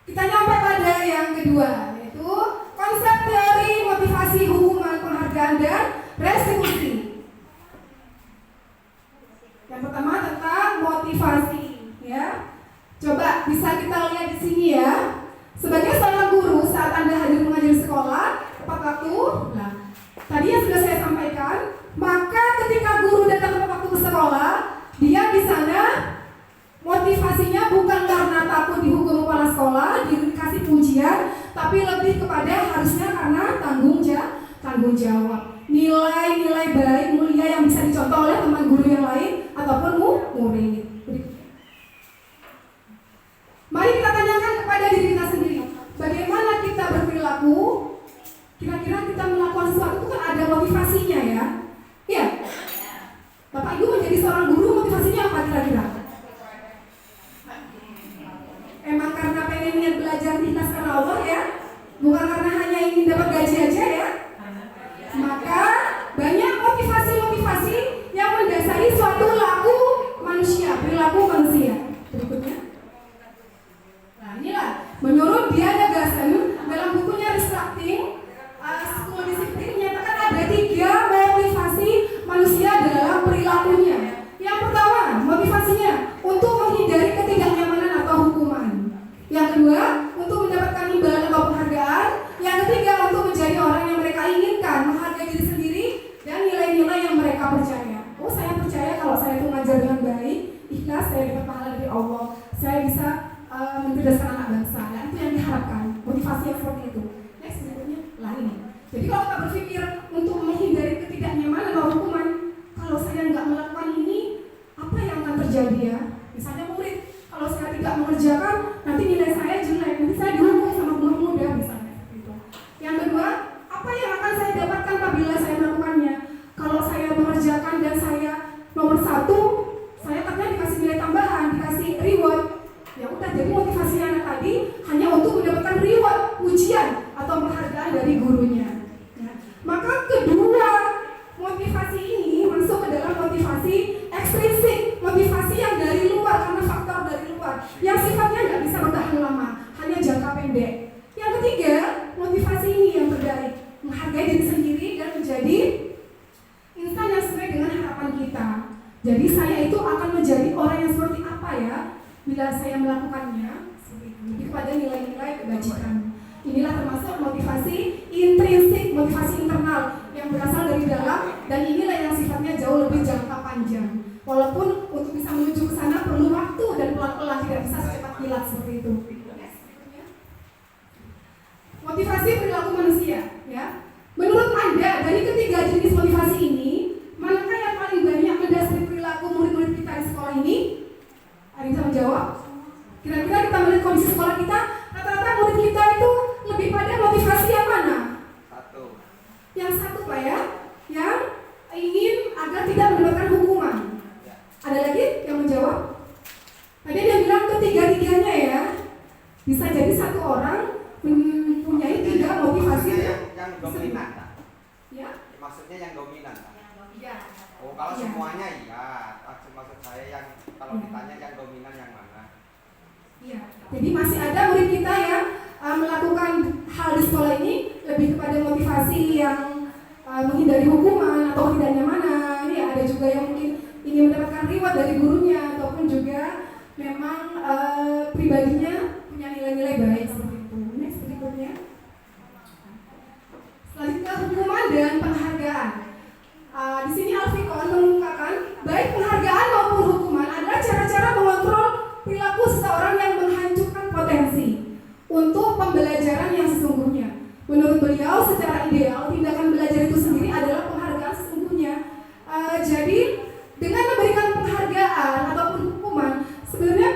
Kita nyampe pada yang kedua, yaitu konsep teori motivasi, hukuman, penghargaan, dan restitusi. Yang pertama tentang motivasi, ya. Coba bisa kita lihat di sini ya. Sebagai seorang guru, saat Anda hadir mengajar di sekolah, tepat waktu, nah, tadi yang sudah saya sampaikan, maka ketika guru datang tepat waktu ke sekolah, dia di sana motivasinya bukan karena takut dihukum kepala sekolah, dikasih pujian, tapi lebih kepada harusnya karena tanggung jawab. Nilai-nilai baik mulia yang bisa dicontoh oleh teman guru yang lain ataupun murid. Mari kita tanyakan kepada diri kita sendiri, bagaimana kita berperilaku? Kira-kira kita melakukan sesuatu itu kan ada motivasinya ya? Iya. Bapak Ibu menjadi seorang guru, motivasinya apa kira-kira? Emang karena pengen niat belajar di kelas karena Allah ya? Bukan karena hanya ingin dapat gaji aja ya? Maka banyak motivasi-motivasi yang mendasari suatu perilaku manusia. Berikutnya. Nah inilah, menurut Diana Gassen dalam bukunya Restructuring School Discipline menyatakan ada 3 motivasi dari gurunya. Ya. Maka kedua motivasi ini masuk ke dalam motivasi ekstrinsik, motivasi yang dari luar karena faktor dari luar yang sifatnya nggak bisa bertahan lama, hanya jangka pendek. Yang ketiga, motivasi ini yang terbalik, menghargai diri sendiri dan menjadi insan yang sesuai dengan harapan kita. Jadi saya itu akan menjadi orang yang seperti apa ya bila saya melakukannya, lebih kepada nilai-nilai kebajikan. Inilah termasuk motivasi intrinsik, motivasi internal yang berasal dari dalam, dan inilah yang sifatnya jauh lebih jangka panjang. Walaupun untuk bisa menuju ke sana perlu waktu dan pelan-pelan, tidak bisa secepat kilat seperti itu. Motivasi perilaku manusia, ya. Menurut Anda dari ketiga jenis motivasi ini, manakah yang paling banyak mendasari perilaku murid-murid kita di sekolah ini? Ada yang bisa menjawab? Kira-kira kita melihat kondisi sekolah kita, rata-rata murid kita itu lebih pada motivasi yang mana? Satu. Yang satu Pak ya, yang ingin agar tidak mendapatkan hukuman. Ada lagi yang menjawab? Tadi dia bilang ketiga-tiganya ya. Bisa jadi satu orang mempunyai tiga motivasi yang dominan, Kak. ya. Maksudnya yang dominan, Kak. Ya. Oh, kalau Iya. semuanya iya. Maksud saya yang kalau Iya. ditanya yang dominan yang mana? Iya. Jadi masih ada murid kita yang melakukan hal di sekolah ini lebih kepada motivasi yang menghindari hukuman atau tidaknya mana. Ini ada juga yang mungkin ingin mendapatkan reward dari gurunya ataupun juga memang pribadinya punya nilai-nilai baik seperti itu. Next berikutnya. Selanjutnya hukuman dan penghargaan. Di sini Alfikon mengungkapkan baik penghargaan maupun hukuman adalah cara-cara mengontrol perilaku seseorang yang menghancurkan potensi untuk pembelajaran yang sesungguhnya. Menurut beliau, secara ideal tindakan belajar itu sendiri adalah penghargaan sesungguhnya. Jadi dengan memberikan penghargaan ataupun hukuman, sebenarnya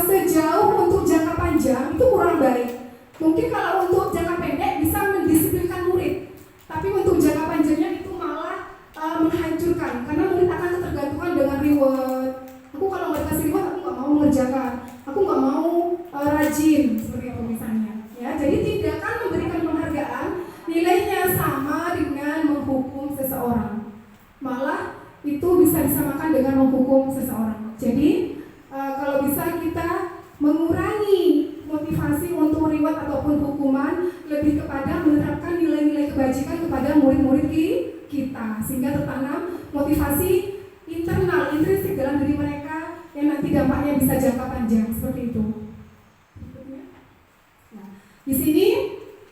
sejauh untuk jangka panjang itu kurang baik. Mungkin kalau untuk jangka pendek bisa mendisiplinkan murid, tapi untuk jangka panjangnya itu malah menghancurkan, karena murid akan ketergantungan dengan reward. Aku kalau nggak dikasih reward, aku nggak mau mengerjakan, aku nggak mau rajin seperti itu misalnya. Ya, jadi tindakan memberikan penghargaan nilainya sama dengan menghukum seseorang. Malah itu bisa disamakan dengan menghukum seseorang. Jadi kalau bisa kita mengurangi motivasi untuk reward ataupun hukuman, lebih kepada menerapkan nilai-nilai kebajikan kepada murid-murid kita, sehingga tertanam motivasi internal, intrinsik dalam diri mereka yang nanti dampaknya bisa jangka panjang seperti itu. Nah, di sini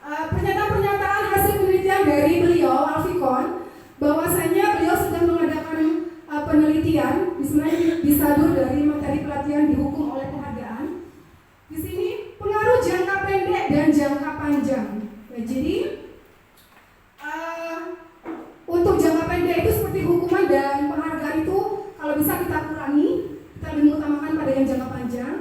pernyataan-pernyataan hasil penelitian dari beliau Alfikon, bahwasanya beliau sudah mengadakan penelitian, sebenarnya disadur dari materi pelatihan dihukum oleh penghargaan. Di sini pengaruh jangka pendek dan jangka panjang. Ya, jadi untuk jangka pendek itu seperti hukuman dan penghargaan itu kalau bisa kita kurangi, kita lebih mengutamakan pada yang jangka panjang.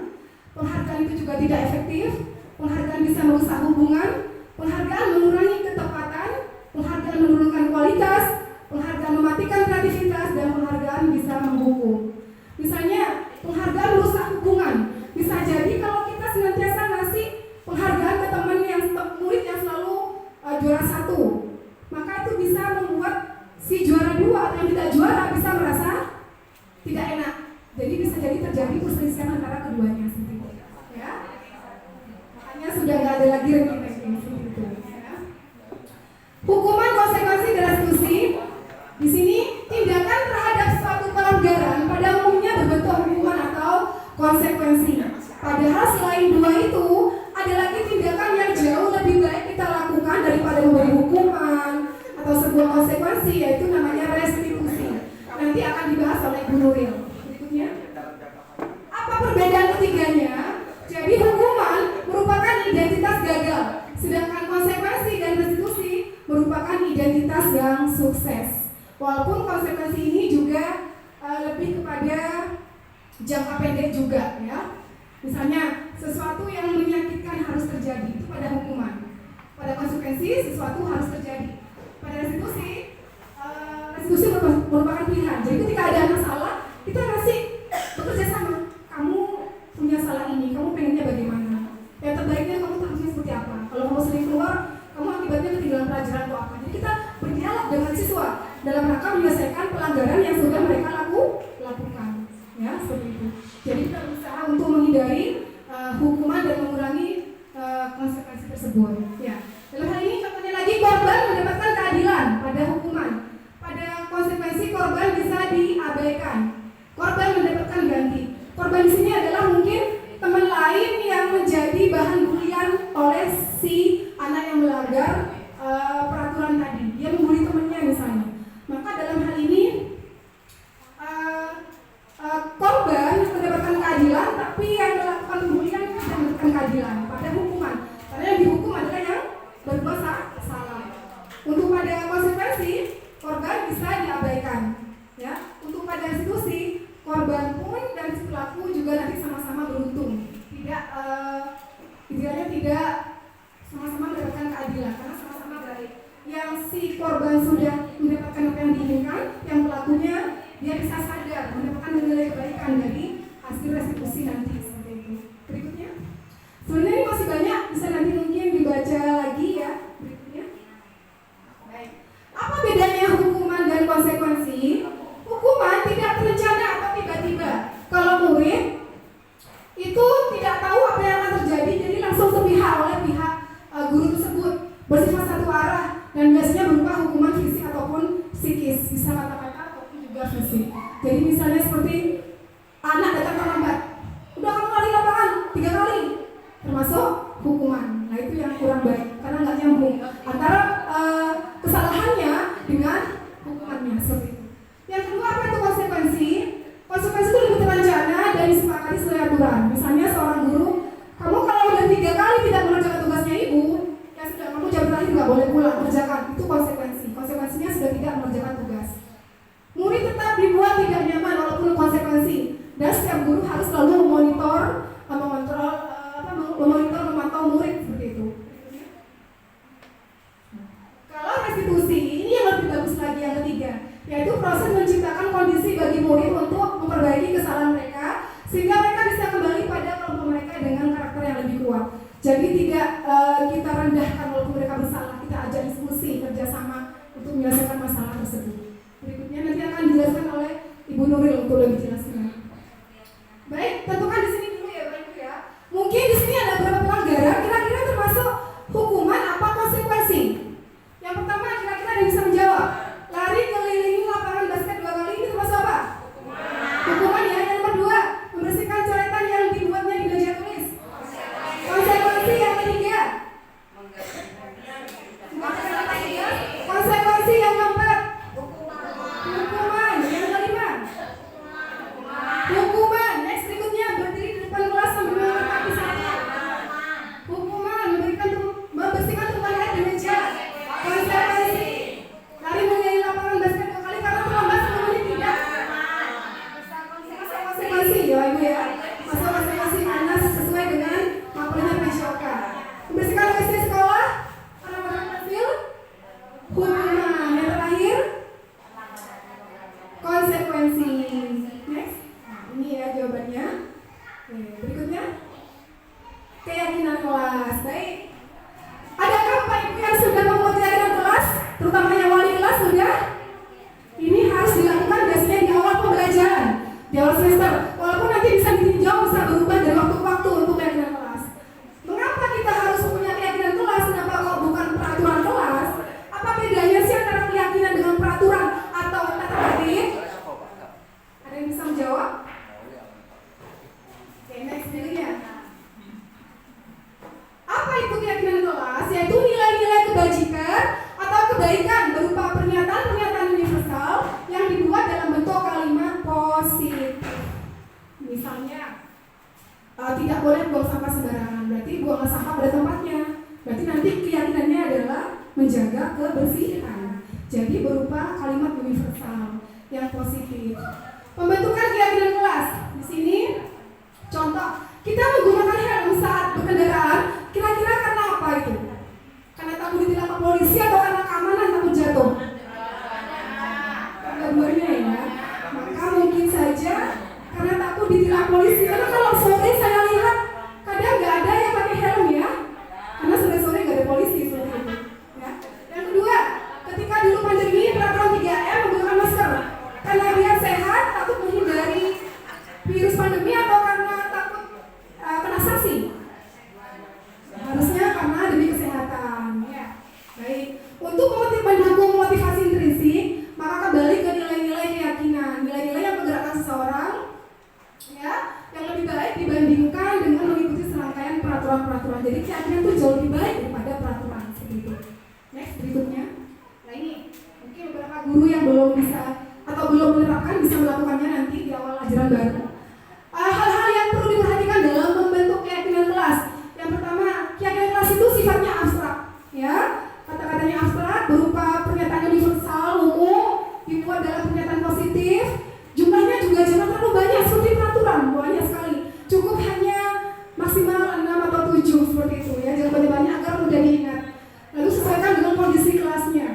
Penghargaan itu juga tidak efektif. Penghargaan bisa merusak hubungan. Penghargaan mengurangi ketepatan. Penghargaan menurunkan kualitas. Penghargaan mematikan kreativitas, dan penghargaan bisa menghukum. Misalnya penghargaan merusak hubungan. Bisa jadi kalau kita senantiasa ngasih penghargaan ke teman yang murid yang selalu juara 1, maka itu bisa membuat si juara 2 atau yang tidak juara bisa merasa tidak enak. Jadi bisa jadi terjadi perselisihan antara keduanya seperti itu. Ya. Makanya sudah nggak ada lagi ranking seperti itu. Ya. Hukuman konsekuensi dan restitusi. Di sini tindakan terhadap suatu pelanggaran pada umumnya berbentuk hukuman atau konsekuensi. Padahal selain dua itu, ada lagi tindakan yang jauh lebih baik kita lakukan daripada memberi hukuman atau sebuah konsekuensi, yaitu namanya restitusi. Nanti akan dibahas oleh Bu Nuril. Berikutnya. Apa perbedaan ketiganya? Jadi hukuman merupakan identitas gagal, sedangkan konsekuensi dan restitusi merupakan identitas yang sukses. Walaupun konsekuensi ini juga lebih kepada jangka pendek juga, ya. Misalnya sesuatu yang menyakitkan harus terjadi itu pada hukuman. Pada konsekuensi sesuatu harus terjadi. Pada restitusi, restitusi merupakan pilihan. Jadi ketika ada masalah, kita masih bekerja sama. Kamu punya salah ini, kamu pengennya bagaimana? Yang terbaiknya kamu harusnya seperti apa? Kalau kamu sering keluar, kamu menyelesaikan pelanggaran yang sudah mereka lakukan. Ya, seperti itu. Jadi kita berusaha untuk menghindari hukuman dan mengurangi konsekuensi tersebut. Ya. Dalam hal ini contohnya lagi korban mendapatkan keadilan pada hukuman. Pada konsekuensi korban bisa diabaikan. Korban mendapatkan ganti. Korban di sini adalah mungkin teman lain yang menjadi bahan bulian oleh si anak yang melanggar peraturan tadi. Dia membuli temannya misalnya. Maka dalam hal ini korban mendapatkan keadilan, tapi yang melakukan pembulian tidak mendapatkan keadilan pada hukuman. Karena yang dihukum adalah yang berbuat salah. Untuk pada konsekuensi korban bisa diabaikan. Ya, untuk pada restitusi korban pun dan si pelaku juga nanti sama-sama beruntung. Istilahnya tidak sama-sama mendapatkan keadilan karena sama-sama baik. Yang si korban sudah mendapatkan apa yang diinginkan, yang pelakunya dia bisa sadar mendapatkan nilai kebaikan dari hasil restitusi nanti seperti itu. Berikutnya, sebenarnya ini masih banyak, bisa nanti mungkin dibaca lagi ya. Berikutnya, baik. Apa bedanya hukuman dan konsekuensi? Hukuman tidak terencana atau tiba-tiba. Kalau murid itu tidak tahu apa yang akan terjadi, jadi langsung sepihak oleh pihak guru tersebut, bersifat satu arah dan biasanya berupa hukuman fisik ataupun psikis, bisa kata-kata ataupun juga fisik. Jadi misalnya seperti anak datang terlambat, udah kamu lari lapangan 3 kali, termasuk hukuman. Nah itu yang kurang baik karena nggak nyambung antara kesalahannya dengan hukumannya seperti itu. Yang kedua, apa itu konsekuensi? Konsekuensi itu lebih terencana dan disepakati sesuai aturan. Misalnya seorang guru, kamu kalau udah 3 kali tidak mengerjakan tugasnya ibu, ya sudah, kamu jam terakhir nggak boleh pulang, kerjakan. Itu konsekuensi. Konsekuensinya sudah tidak mengerjakan tugas. Murid tetap dibuat tidak nyaman walaupun konsekuensi. Dan setiap guru harus selalu memonitor, memantau murid seperti itu. Kalau restitusi, ini yang lebih bagus lagi yang ketiga, yaitu proses menciptakan kondisi bagi murid untuk memperbaiki kesalahan mereka sehingga mereka bisa kembali pada kelompok mereka dengan karakter yang lebih kuat. Jadi tidak kita rendahkan walaupun mereka bersalah, kita ajak diskusi kerjasama untuk menyelesaikan masalah tersebut. Berikutnya nanti akan dijelaskan oleh Ibu Nuril untuk lebih jelasnya. Baik, tentukan di sini dulu ya Bapak Ibu ya. Mungkin di sini ada beberapa pelanggaran, kira-kira termasuk hukuman apa konsekuensi? Yang pertama kira-kira ada yang bisa menjawab. Lari keliling lapangan basket 2 kali ini termasuk apa? Hukuman ya. Yang nomor 2, membersihkan coretan yang dibuatnya di meja tulis. Konsekuensi yang ketiga. Konsekuensi yang keempat. Hukuman yang kelima. Hukuman. Next berikutnya berdiri di depan kelas sambil mengangkat kaki saya. Hukuman membersihkan tumpahan di meja. Konsekuensi lari mengelilingi lapangan basket 2 kali karena terlambat 10 menit tidak. Konsekuensi ya Ibu ya. Masa konsekuensi karena sesuai dengan maklumnya PJOK. Membersihkan WC sekolah karena melakukan hasil hukuman. Yang terakhir konsekuensi. Next, ini ya jawabannya. Oke, berikutnya keyakinan kelas. Baik. Adakah Bapak Ibu yang sudah membuat keyakinan kelas, terutama yang wali kelas sudah? Ini harus dilakukan biasanya di awal pembelajaran, di awal semester. Walaupun nanti bisa ditinjau, bisa berubah dari waktu ke waktu untuk keyakinan kelas. Mengapa kita harus punya keyakinan kelas? Kenapa kok bukan peraturan kelas? Apa bedanya sih antara keyakinan dengan peraturan atau tata tertib? Ada yang bisa menjawab? Oke, next berikutnya. Apa itu keyakinan kelas? Yaitu nilai-nilai kebajikan atau kebaikan berupa pernyataan-pernyataan universal yang dibuat dalam bentuk kalimat positif. Misalnya, tidak boleh buang sampah sembarangan. Berarti buang sampah pada tempatnya. Berarti nanti keyakinannya adalah menjaga kebersihan. Jadi berupa kalimat universal yang positif. Pembentukan keyakinan kelas. Di sini contoh, kita menggunakan helm saat berkendaraan. Kira-kira karena apa itu? Karena takut ditilang polisi atau karena keamanan takut jatuh? Gambarnya ya. Maka mungkin saja karena takut ditilang polisi. Karena kalau sore saya lihat kadang nggak ada yang pakai helm ya. Karena sore-sore nggak ada polisi seperti itu. Ya. Yang kedua, ketika dulu pandemi peraturan 3M menggunakan masker belum bisa atau belum menerapkan bisa melakukannya nanti di awal ajaran baru. Hal-hal yang perlu diperhatikan dalam membentuk keyakinan kelas. Yang pertama, keyakinan kelas itu sifatnya abstrak, ya. Kata-katanya abstrak berupa pernyataan universal, umum, dibuat dalam pernyataan positif. Jumlahnya juga jangan terlalu banyak seperti peraturan, banyak sekali. Cukup hanya maksimal 6 atau 7 seperti itu, ya. Jangan banyak-banyak agar mudah diingat. Lalu sesuaikan dengan kondisi kelasnya,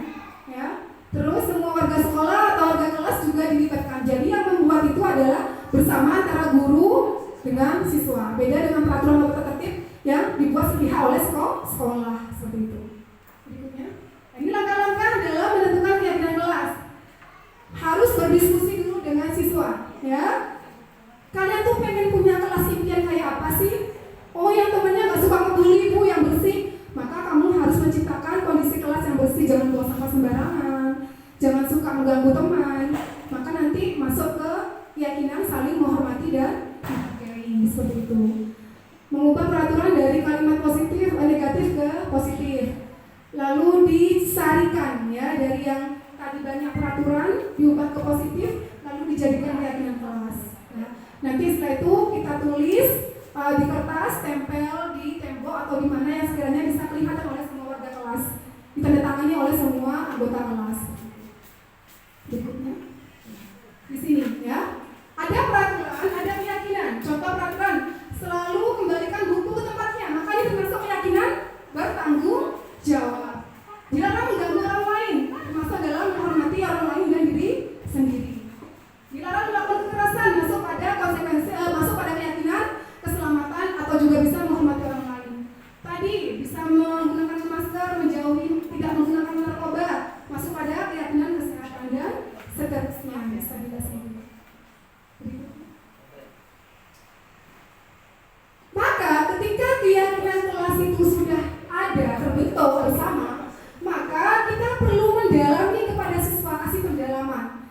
ya. Terus semua warga sekolah atau warga kelas juga dilibatkan. Jadi yang membuat itu adalah bersama antara guru dengan siswa. Beda dengan peraturan atau tertib yang dibuat sepihak oleh sekolah seperti itu. Berikutnya, ini langkah-langkah dalam menentukan keyakinan kelas. Harus berdiskusi dulu dengan siswa, ya. Kalian tuh pengen punya kelas impian kayak apa sih? Oh, yang temennya gak suka ngebully, Bu, yang bersih. Maka kamu harus menciptakan kondisi kelas yang bersih. Jangan buang sampah sembarangan, jangan suka mengganggu teman. Maka nanti masuk ke keyakinan saling menghormati dan menghargai, seperti itu. Mengubah peraturan dari kalimat positif negatif ke positif. Lalu disarikan, ya, dari yang tadi banyak peraturan diubah ke positif, lalu dijadikan keyakinan kelas. Nah, nanti setelah itu kita tulis di kertas, tempel di tembok atau di mana yang sekiranya bisa kelihatan oleh semua warga kelas, ditandatangani oleh semua anggota kelas. Berikutnya, di sini, ya, ada peraturan, ada keyakinan. Contoh peraturan, selalu kembalikan buku ke tempatnya. Maka ini termasuk keyakinan bertanggung jawab. Dilarang mengganggu orang lain, termasuk dalam menghormati orang lain dan diri sendiri. Dilarang melakukan kekerasan, masuk pada konsekuensi, masuk pada keyakinan keselamatan atau juga bisa menghormati orang lain. Tadi bisa menggunakan masker, menjauhi, tidak menggunakan narkoba, masuk pada keyakinan kesehatan dan seterusnya. Maka ketika keyakinan kelas itu sudah ada, terbentuk bersama, maka kita perlu mendalami kepada siswa, kasih pendalaman.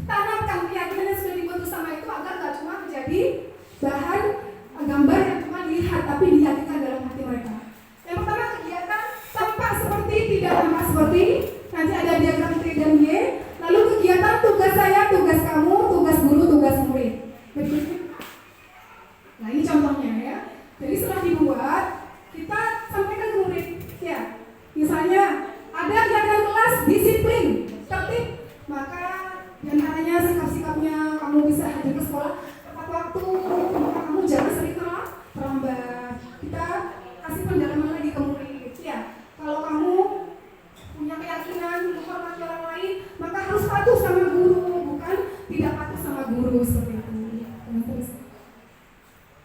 Tanamkan keyakinan yang sudah dibuat bersama itu agar gak cuma menjadi bahan gambar yang cuma dilihat, tapi diyakinkan dalam hati mereka. Yang pertama, kegiatan tampak seperti, tidak tampak seperti. Nanti ada diagram T dan Y. Lalu kegiatan tugas saya, tugas kamu, tugas guru, tugas murid. Berikutnya. Nah, ini contohnya, ya. Jadi setelah dibuat, kita sampaikan ke murid, ya. Misalnya ada kegiatan kelas disiplin, tertib, maka diantaranya sikap-sikapnya kamu bisa hadir ke sekolah tepat waktu, maka kamu jangan sering terlambat. Kita kasih pendalaman lagi ke murid, ya. Kalau kamu punya keyakinan menghormati orang lain, maka harus patuh sama guru, bukan tidak patuh sama guru, seperti itu.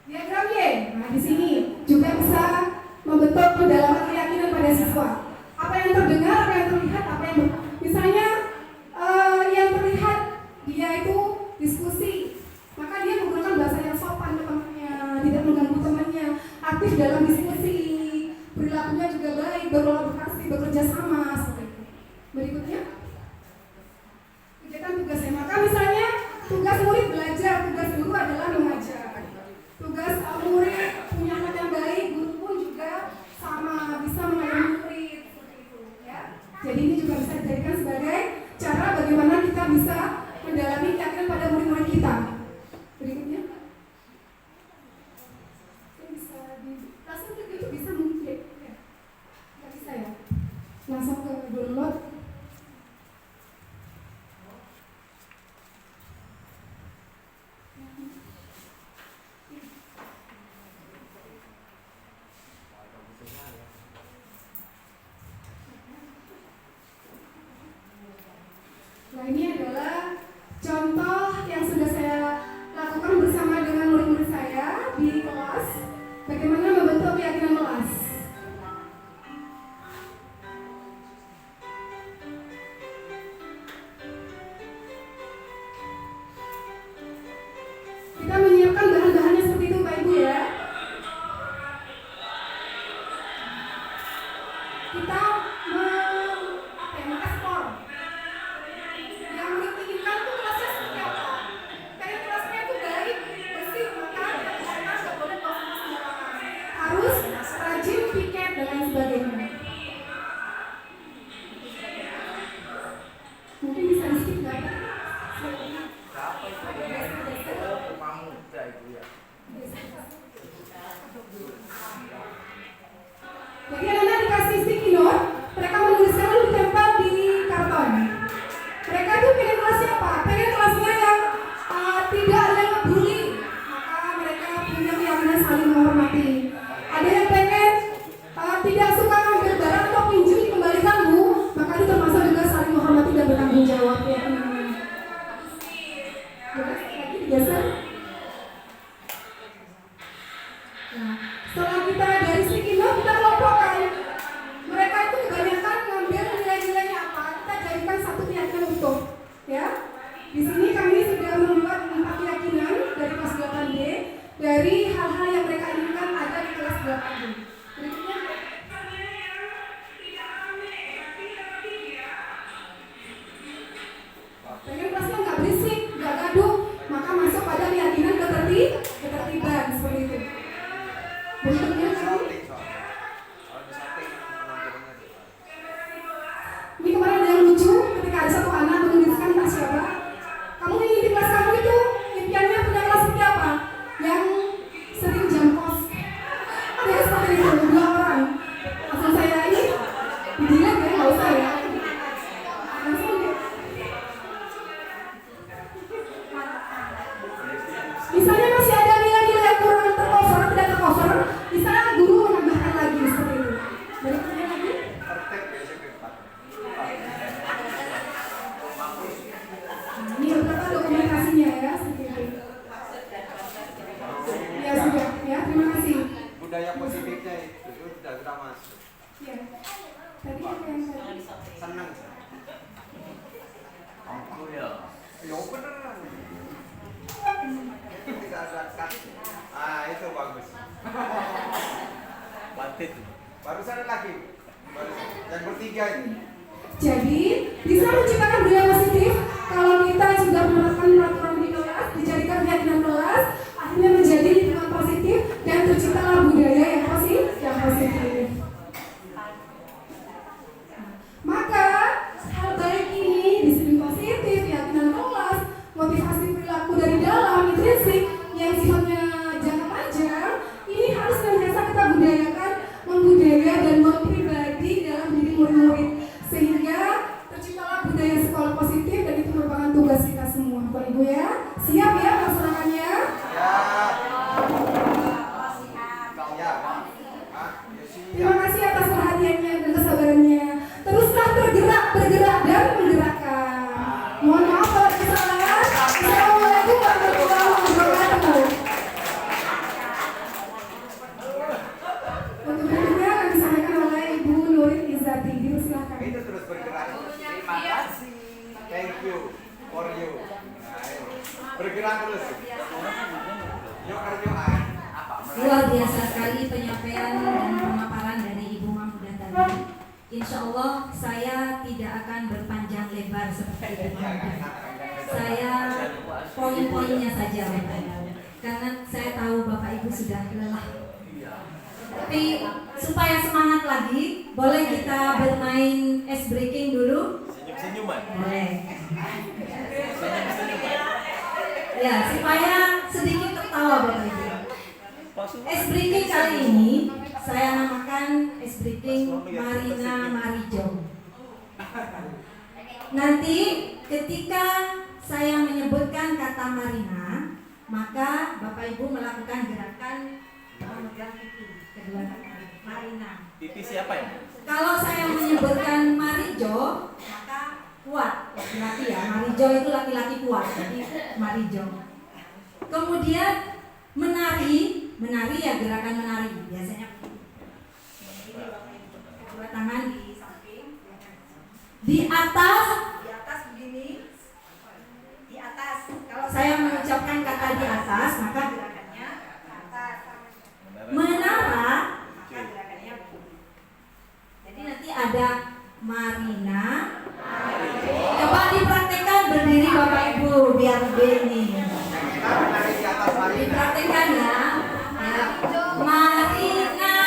Diagram Y. Nah, di sini juga bisa membentuk pendalaman keyakinan pada siswa. Apa yang terdengar, apa yang terlihat, apa yang misalnya yang terlihat dia itu diskusi, maka dia menggunakan bahasa yang sopan ke temannya, tidak mengganggu temannya, aktif dalam diskusi, perilakunya juga baik, berkolaborasi, bekerja sama, seperti itu. Berikutnya, kegiatan tugasnya. Maka misalnya tugas murid belajar, tugas guru adalah mengajar. Tugas murid punya anak yang baik, guru pun juga sama, bisa mengayomi murid, seperti itu, ya. Jadi ini juga bisa dijadikan sebagai cara bagaimana kita bisa mendalami keyakinan pada murid-murid kita. Berikutnya, bisa langsung ke itu bisa mungkin, ya. Nggak bisa, ya. Langsung ke download. Nah, ini adalah contoh yang sudah saya lakukan bersama dengan murid-murid saya di kelas, bagaimana membentuk keyakinan kelas. Kita menyiapkan bahan-bahannya seperti itu, Pak Ibu, ya. Kita mengekspor yang murid inginkan tuh kelasnya seperti apa. Kayak kelasnya itu baik, bersih, maka anak-anak nggak boleh bawa sembarangan. Harus rajin yang tadi? Senang. Aku ya. Yo beneran. Tidak ada cut. Ah, itu bagus. Wanted. Barusan ada lagi. Yang bertiga ini. Jadi bisa menciptakan budaya positif kalau kita sudah menerapkan peraturan di kelas, dijadikan keyakinan kelas, akhirnya menjadi lingkungan positif dan terciptalah budaya yang positif. Maka hal baik ini disiplin positif, keyakinan kelas, motivasi perilaku dari dalam, intrinsik yang sifatnya jangka panjang, ini harus senantiasa kita budayakan, membudaya dan mempribadi dalam diri murid-murid sehingga terciptalah budaya sekolah positif dan itu merupakan tugas kita semua, Bapak Ibu ya. Siap ya melaksanakannya? Ya. Ya. Ah, Terima kasih atas perhatiannya dan kesabarannya. Teruslah bergerak dan menggerakkan. Mohon maaf kalau ada kesalahan. Assalamualaikum warahmatullahi wabarakatuh. Untuk berikutnya akan disampaikan oleh Ibu Nurin Izzati. Silakan. itu terus bergerak. Terima kasih. Thank you for you. Nah, ayo. Bergerak terus. Yuk kerjaan. Luar biasa sekali penyampaian dan pemaparan dari Ibu Mahmudah tadi. Insya Allah saya tidak akan berpanjang lebar seperti Ibu Mahmudah. Saya poin-poinnya saja, karena saya tahu Bapak Ibu sudah lelah. Tapi supaya semangat lagi, boleh kita bermain ice breaking dulu? Senyum-senyuman. Boleh. Ya, supaya sedikit tertawa Bapak Ibu. Ice breaking kali ini saya namakan ice breaking Marina Marijo. Nanti ketika saya menyebutkan kata Marina, maka Bapak Ibu melakukan gerakan memegang pipi kedua kaki. Marina. Pipi siapa ya? Kalau saya menyebutkan Marijo, maka kuat laki-laki ya. Marijo itu laki-laki kuat, jadi Marijo. Kemudian menari ya, gerakan menari biasanya. Kedua tangan di samping, di atas begini, di atas. Kalau saya mengucapkan kata di atas, maka gerakannya atas. Menara, maka gerakannya begini. Jadi nanti ada Marina. Coba dipraktekkan berdiri Bapak Ibu biar begini. Menari di atas Marina. Dipraktekkan ya. Marina.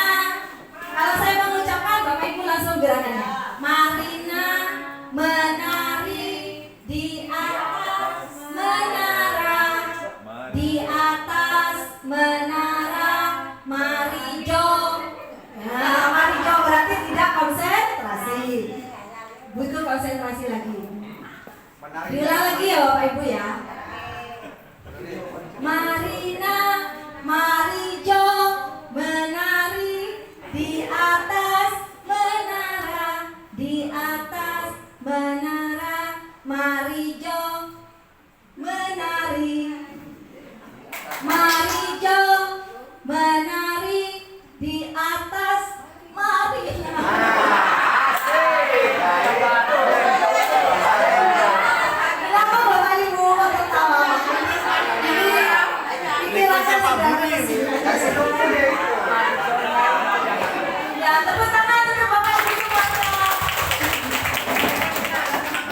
Kalau saya mengucapkan Bapak Ibu langsung gerakannya. Marina menari di atas menara. Di atas menara Marijo. Nah, Marijo berarti tidak konsentrasi. Butuh konsentrasi lagi. Menari. Diulang lagi ya Bapak Ibu ya. Marina Marijo menari di atas menara, di atas menara Marijo menari. Marijo menari di atas Marina. Kenapa Bapak Ibu kok tertawa? Ini langsung segera ke sini. Ya, tepuk tangan untuk Bapak Ibu semuanya.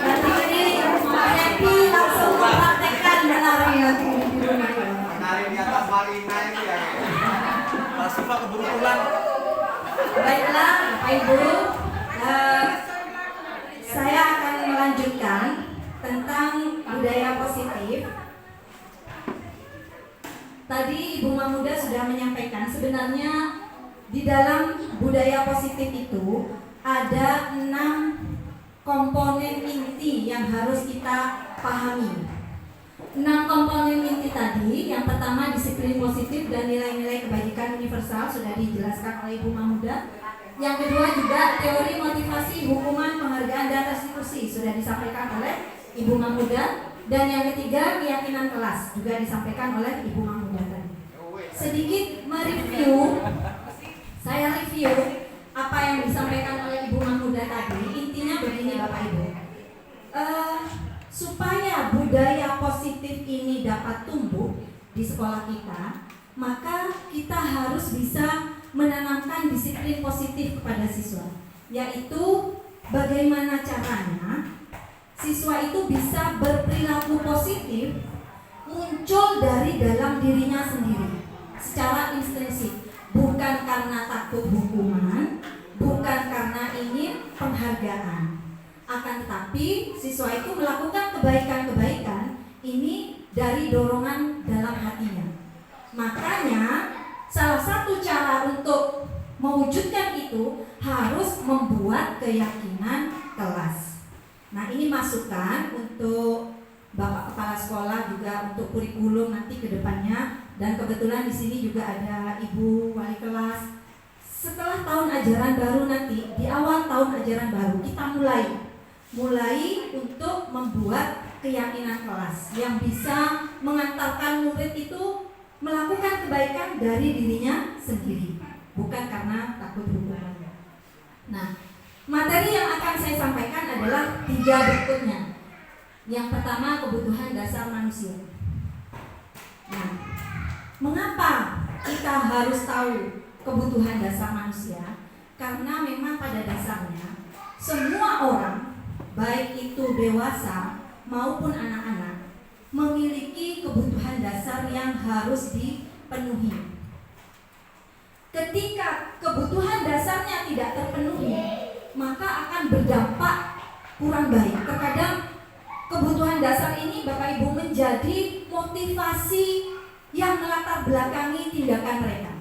Nanti ini Pak Happy langsung mempraktekkan menari nanti di rumah. Menari di atas Marina ini ya. Mas Siva keburu pulang. Baiklah Bapak Ibu, saya akan melanjutkan tentang budaya positif. Tadi Ibu Mahmudah sudah menyampaikan sebenarnya di dalam budaya positif itu ada 6 komponen inti yang harus kita pahami. 6 komponen inti tadi, yang pertama disiplin positif dan nilai-nilai kebajikan universal sudah dijelaskan oleh Ibu Mahmudah. Yang kedua juga teori motivasi, hukuman, penghargaan dan restitusi sudah disampaikan oleh Ibu Mahmudah. Dan yang ketiga keyakinan kelas juga disampaikan oleh Ibu Mahmudah tadi. Sedikit mereview, saya review apa yang disampaikan oleh Ibu Mahmudah Bunda tadi, intinya begini Bapak Ibu. Supaya budaya positif ini dapat tumbuh di sekolah kita, maka kita harus bisa menanamkan disiplin positif kepada siswa, yaitu bagaimana caranya siswa itu bisa berperilaku positif muncul dari dalam dirinya sendiri secara intrinsik, bukan karena takut hukuman, bukan karena ingin penghargaan. Akan tetapi siswa itu melakukan kebaikan-kebaikan ini dari dorongan dalam hatinya. Makanya salah satu cara untuk mewujudkan itu harus membuat keyakinan kelas. Nah, ini masukan untuk Bapak Kepala Sekolah juga untuk kurikulum nanti ke depannya, dan kebetulan di sini juga ada Ibu Wali Kelas. Setelah tahun ajaran baru nanti, di awal tahun ajaran baru kita mulai untuk membuat keyakinan kelas yang bisa mengantarkan murid itu melakukan kebaikan dari dirinya sendiri, bukan karena takut hukuman. Nah, materi yang akan saya sampaikan adalah 3 berikutnya. Yang pertama, kebutuhan dasar manusia. Nah, mengapa kita harus tahu kebutuhan dasar manusia? Karena memang pada dasarnya semua orang, baik itu dewasa maupun anak-anak, memiliki kebutuhan dasar yang harus dipenuhi. Ketika kebutuhan dasarnya tidak terpenuhi, maka akan berdampak kurang baik. Terkadang kebutuhan dasar ini Bapak Ibu menjadi motivasi yang melatar belakangi tindakan mereka.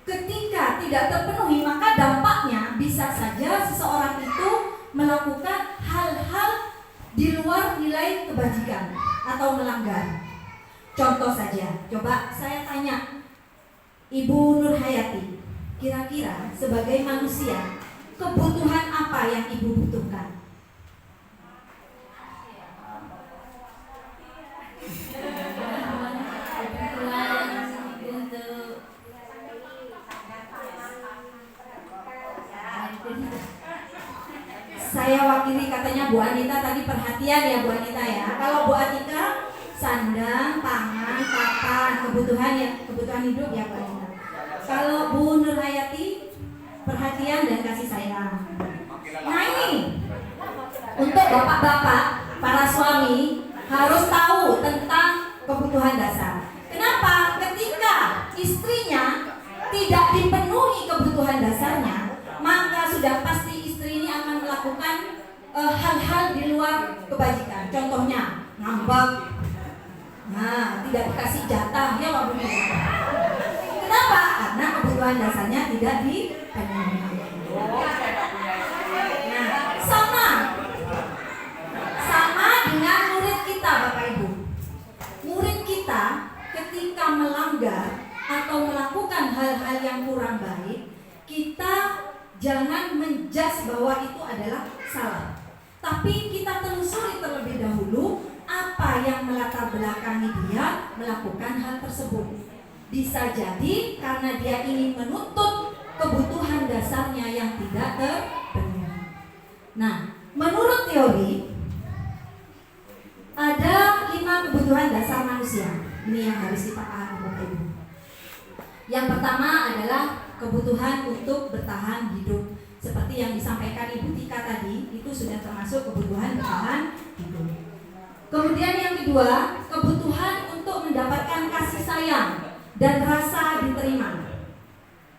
Ketika tidak terpenuhi, maka dampaknya bisa saja seseorang itu melakukan hal-hal di luar nilai kebajikan atau melanggar. Contoh saja, coba saya tanya Ibu Nur Hayati, kira-kira sebagai manusia kebutuhan apa yang Ibu butuhkan? Saya wakili katanya Bu Anita tadi, perhatian ya Bu Anita ya. Kalau Bu Atika sandang, pangan, papan, kebutuhan hidup ya Bu Anita. Kalau Bu Nur Hayati perhatian dan kasih sayang. Nah ini untuk bapak-bapak, para suami harus tahu tentang kebutuhan dasar. Kenapa? Ketika istrinya tidak dipenuhi kebutuhan dasarnya, maka sudah pasti istri ini akan melakukan hal-hal di luar kebajikan. Contohnya ngambek, nah tidak dikasih jatah ya Pak Bunda. Kenapa? Karena kebutuhan dasarnya tidak dipenuhi. Nah, sama dengan murid kita Bapak Ibu. Murid kita ketika melanggar atau melakukan hal-hal yang kurang baik, kita jangan menjudge bahwa itu adalah salah. Tapi kita telusuri terlebih dahulu apa yang melatar belakangi dia melakukan hal tersebut. Bisa jadi karena dia ingin menuntut kebutuhan dasarnya yang tidak terpenuhi. Nah, menurut teori ada 5 kebutuhan dasar manusia. Ini yang harus dipahami Bapak Ibu. Yang pertama adalah kebutuhan untuk bertahan hidup. Seperti yang disampaikan Ibu Tika tadi, itu sudah termasuk kebutuhan bertahan hidup. Kemudian yang kedua, kebutuhan untuk mendapatkan kasih sayang dan rasa diterima.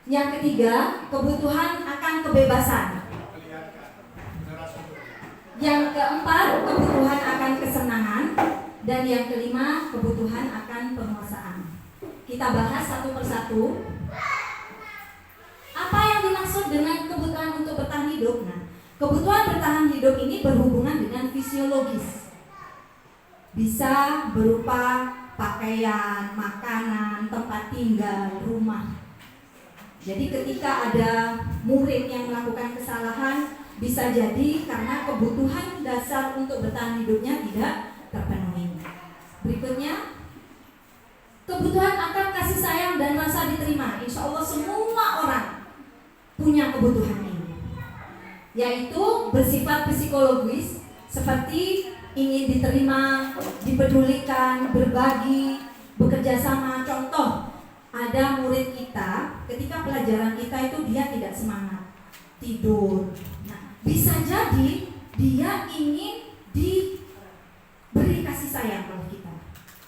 Yang ketiga, kebutuhan akan kebebasan. Yang keempat, kebutuhan akan kesenangan. Dan yang kelima, kebutuhan akan penguasaan. Kita bahas satu persatu. Apa yang dimaksud dengan kebutuhan untuk bertahan hidup? Nah, kebutuhan bertahan hidup ini berhubungan dengan fisiologis. Bisa berupa pakaian, makanan, tempat tinggal, rumah. Jadi ketika ada murid yang melakukan kesalahan, bisa jadi karena kebutuhan dasar untuk bertahan hidupnya tidak terpenuhi. Berikutnya, kebutuhan akan kasih sayang dan rasa diterima. Insya Allah semua orang punya kebutuhan ini. yaitu bersifat psikologis seperti ingin diterima, dipedulikan, berbagi, bekerja sama. Contoh, ada murid kita ketika pelajaran kita itu dia tidak semangat, tidur. Nah, bisa jadi dia ingin diberi kasih sayang oleh kita.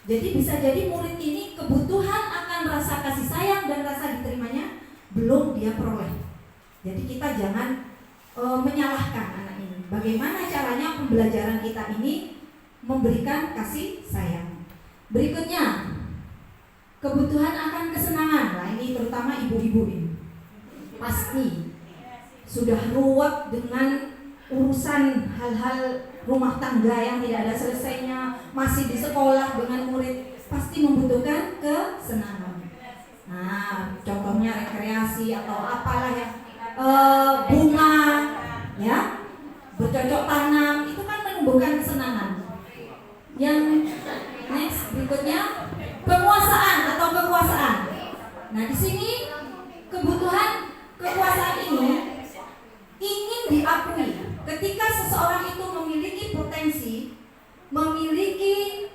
Jadi bisa jadi murid ini kebutuhan akan rasa kasih sayang dan rasa diterimanya belum dia peroleh. Jadi kita jangan menyalahkan anak ini. Bagaimana caranya pembelajaran kita ini memberikan kasih sayang. Berikutnya, kebutuhan akan kesenangan. Nah, ini terutama ibu-ibu ini. Pasti sudah ruwet dengan urusan hal-hal rumah tangga yang tidak ada selesainya, masih di sekolah dengan murid, pasti membutuhkan kesenangan. Nah, contohnya rekreasi atau apalah yang bunga, ya, bercocok tanam, itu kan menumbuhkan kesenangan. Yang next berikutnya, penguasaan atau kekuasaan. Nah, di sini kebutuhan kekuasaan ini ingin diakui. Ketika seseorang itu memiliki potensi, memiliki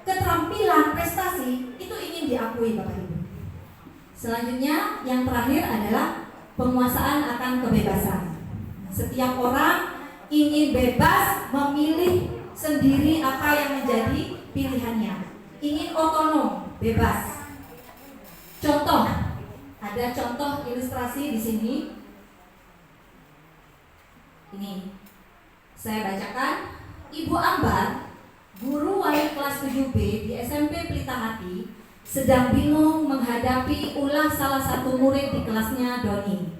keterampilan, prestasi, itu ingin diakui Bapak Ibu. Selanjutnya yang terakhir adalah penguasaan akan kebebasan. Setiap orang ingin bebas memilih sendiri apa yang menjadi pilihannya. Ingin otonom, bebas. Contoh, ada contoh ilustrasi di sini. Ini saya bacakan. Ibu Ambar, guru wali kelas 7B di SMP Pelita Hati, sedang bingung menghadapi ulah salah satu murid di kelasnya, Doni.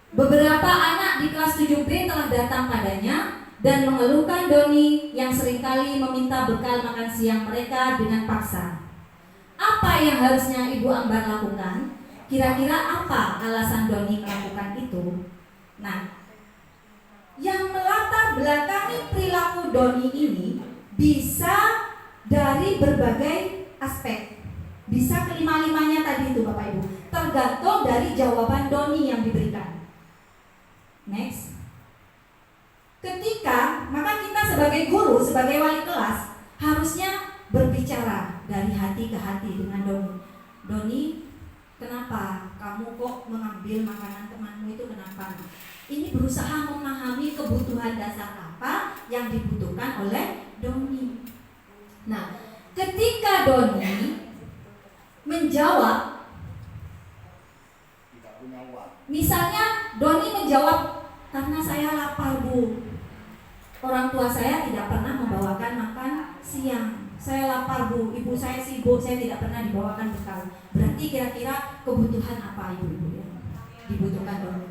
Beberapa anak di kelas 7B telah datang padanya dan mengeluhkan Doni yang seringkali meminta bekal makan siang mereka dengan paksa. Apa yang harusnya Ibu Ambar lakukan? Kira-kira apa alasan Doni melakukan itu? Nah, yang melatar belakangi perilaku Doni ini bisa dari berbagai aspek. Bisa kelima-limanya tadi itu Bapak Ibu. Tergantung dari jawaban Doni yang diberikan. Next. Maka kita sebagai guru, sebagai wali kelas harusnya berbicara dari hati ke hati dengan Doni. Doni, kenapa kamu kok mengambil makanan temanmu itu, kenapa? Ini berusaha memahami kebutuhan dasar apa yang dibutuhkan oleh Doni. Nah, ketika Doni menjawab, misalnya Doni menjawab, karena saya lapar Bu, orang tua saya tidak pernah membawakan makan siang. Saya lapar Bu, ibu saya sibuk, saya tidak pernah dibawakan bekal. Berarti kira-kira kebutuhan apa ibu-ibu ya dibutuhkan Doni?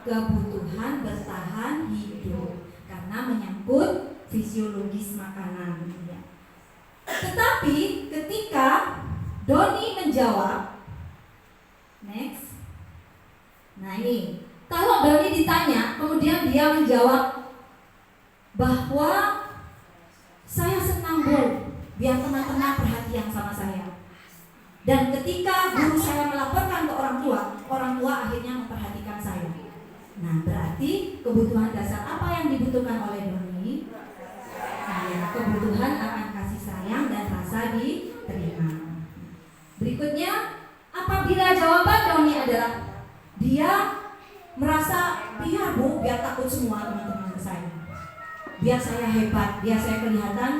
Kebutuhan bertahan hidup, karena menyangkut fisiologis makanan ya. Tetapi ketika Doni menjawab, next. Nah ini, kalau Doni ditanya, kemudian dia menjawab bahwa saya senang Bu, biar teman-teman perhatian sama saya. Dan ketika guru saya melaporkan ke orang tua akhirnya memperhatikan saya. Nah, berarti kebutuhan dasar apa yang dibutuhkan oleh Doni? Nah, kebutuhan akan kasih sayang dan rasa diterima. Berikutnya, apabila jawaban Doni adalah dia merasa, biar Bu, biar takut semua teman-teman saya, biar saya hebat, biar saya kelihatan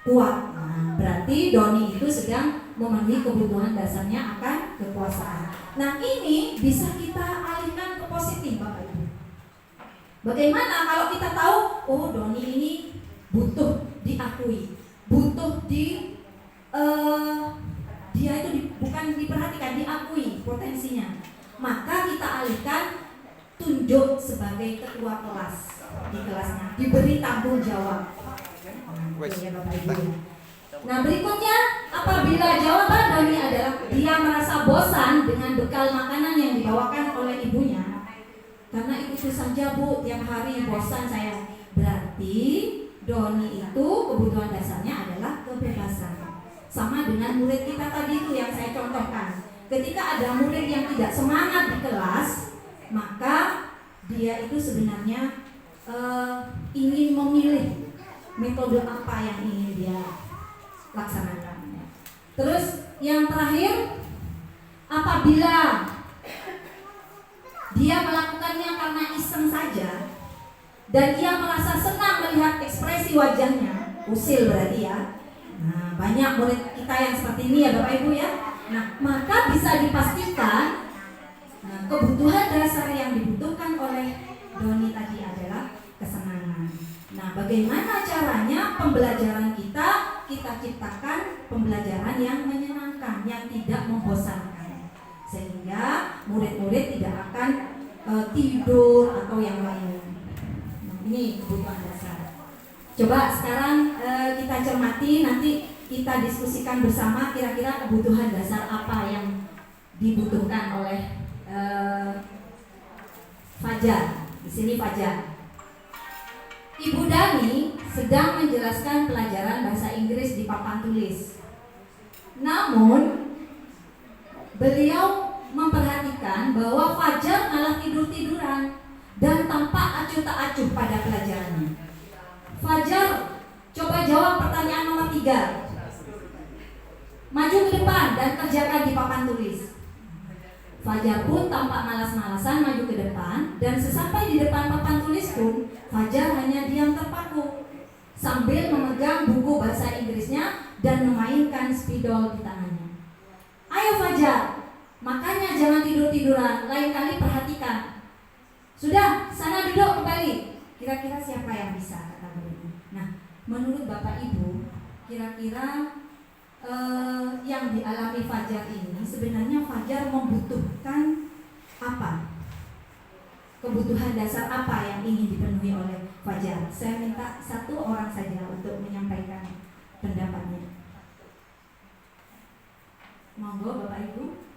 kuat. Nah, berarti Doni itu sedang memenuhi kebutuhan dasarnya akan kekuasaan. Nah, ini bisa kita alihkan ke positif Bapak Ibu. Bagaimana kalau kita tahu, oh Doni ini butuh diakui, butuh dia itu bukan diperhatikan, diakui potensinya. Maka kita alihkan, tunjuk sebagai ketua kelas di kelasnya, diberi tanggung jawab. Ya, Bapak Ibu. Nah, berikutnya, apabila jawaban Doni adalah dia merasa bosan dengan bekal makanan yang dibawakan oleh ibunya, karena itu saja Bu, tiap hari bosan saya, berarti Doni itu kebutuhan dasarnya adalah kebebasan. Sama dengan murid kita tadi itu yang saya contohkan. Ketika ada murid yang tidak semangat di kelas, maka dia itu sebenarnya ingin memilih metode apa yang ingin dia laksanakan. Terus yang terakhir, apabila dia melakukannya karena iseng saja dan dia merasa senang melihat ekspresi wajahnya, usil berarti ya. Nah, banyak murid kita yang seperti ini ya Bapak Ibu ya. Nah, maka bisa dipastikan kebutuhan dasar yang dibutuhkan oleh Doni tadi adalah kesenangan. Nah, bagaimana caranya pembelajaran kita ciptakan pembelajaran yang menyenangkan, yang tidak membosankan, sehingga murid-murid tidak akan tidur atau yang lain. Nah, ini kebutuhan dasar. Coba sekarang kita cermati, nanti kita diskusikan bersama kira-kira kebutuhan dasar apa yang dibutuhkan oleh Fajar. Di sini Fajar. Ibu Dani sedang menjelaskan pelajaran bahasa Inggris di papan tulis. Namun beliau memperhatikan bahwa Fajar malah tidur-tiduran dan tampak acuh tak acuh pada pelajarannya. Fajar, coba jawab pertanyaan nomor 3. Maju ke depan dan kerjakan di papan tulis. Fajar pun tampak malas-malasan maju ke depan, dan sesampai di depan papan tulis pun Fajar hanya diam terpaku sambil memegang buku bahasa Inggrisnya dan memainkan spidol di tangannya. Ayo Fajar, makanya jangan tidur-tiduran, lain kali perhatikan. Sudah, sana duduk kembali. Kira-kira siapa yang bisa, kata gurunya. Nah, menurut Bapak Ibu, kira-kira yang dialami Fajar ini sebenarnya Fajar membutuhkan apa? Kebutuhan dasar apa yang ingin dipenuhi oleh Fajar? Saya minta satu orang saja untuk menyampaikan pendapatnya. Monggo Bapak Ibu.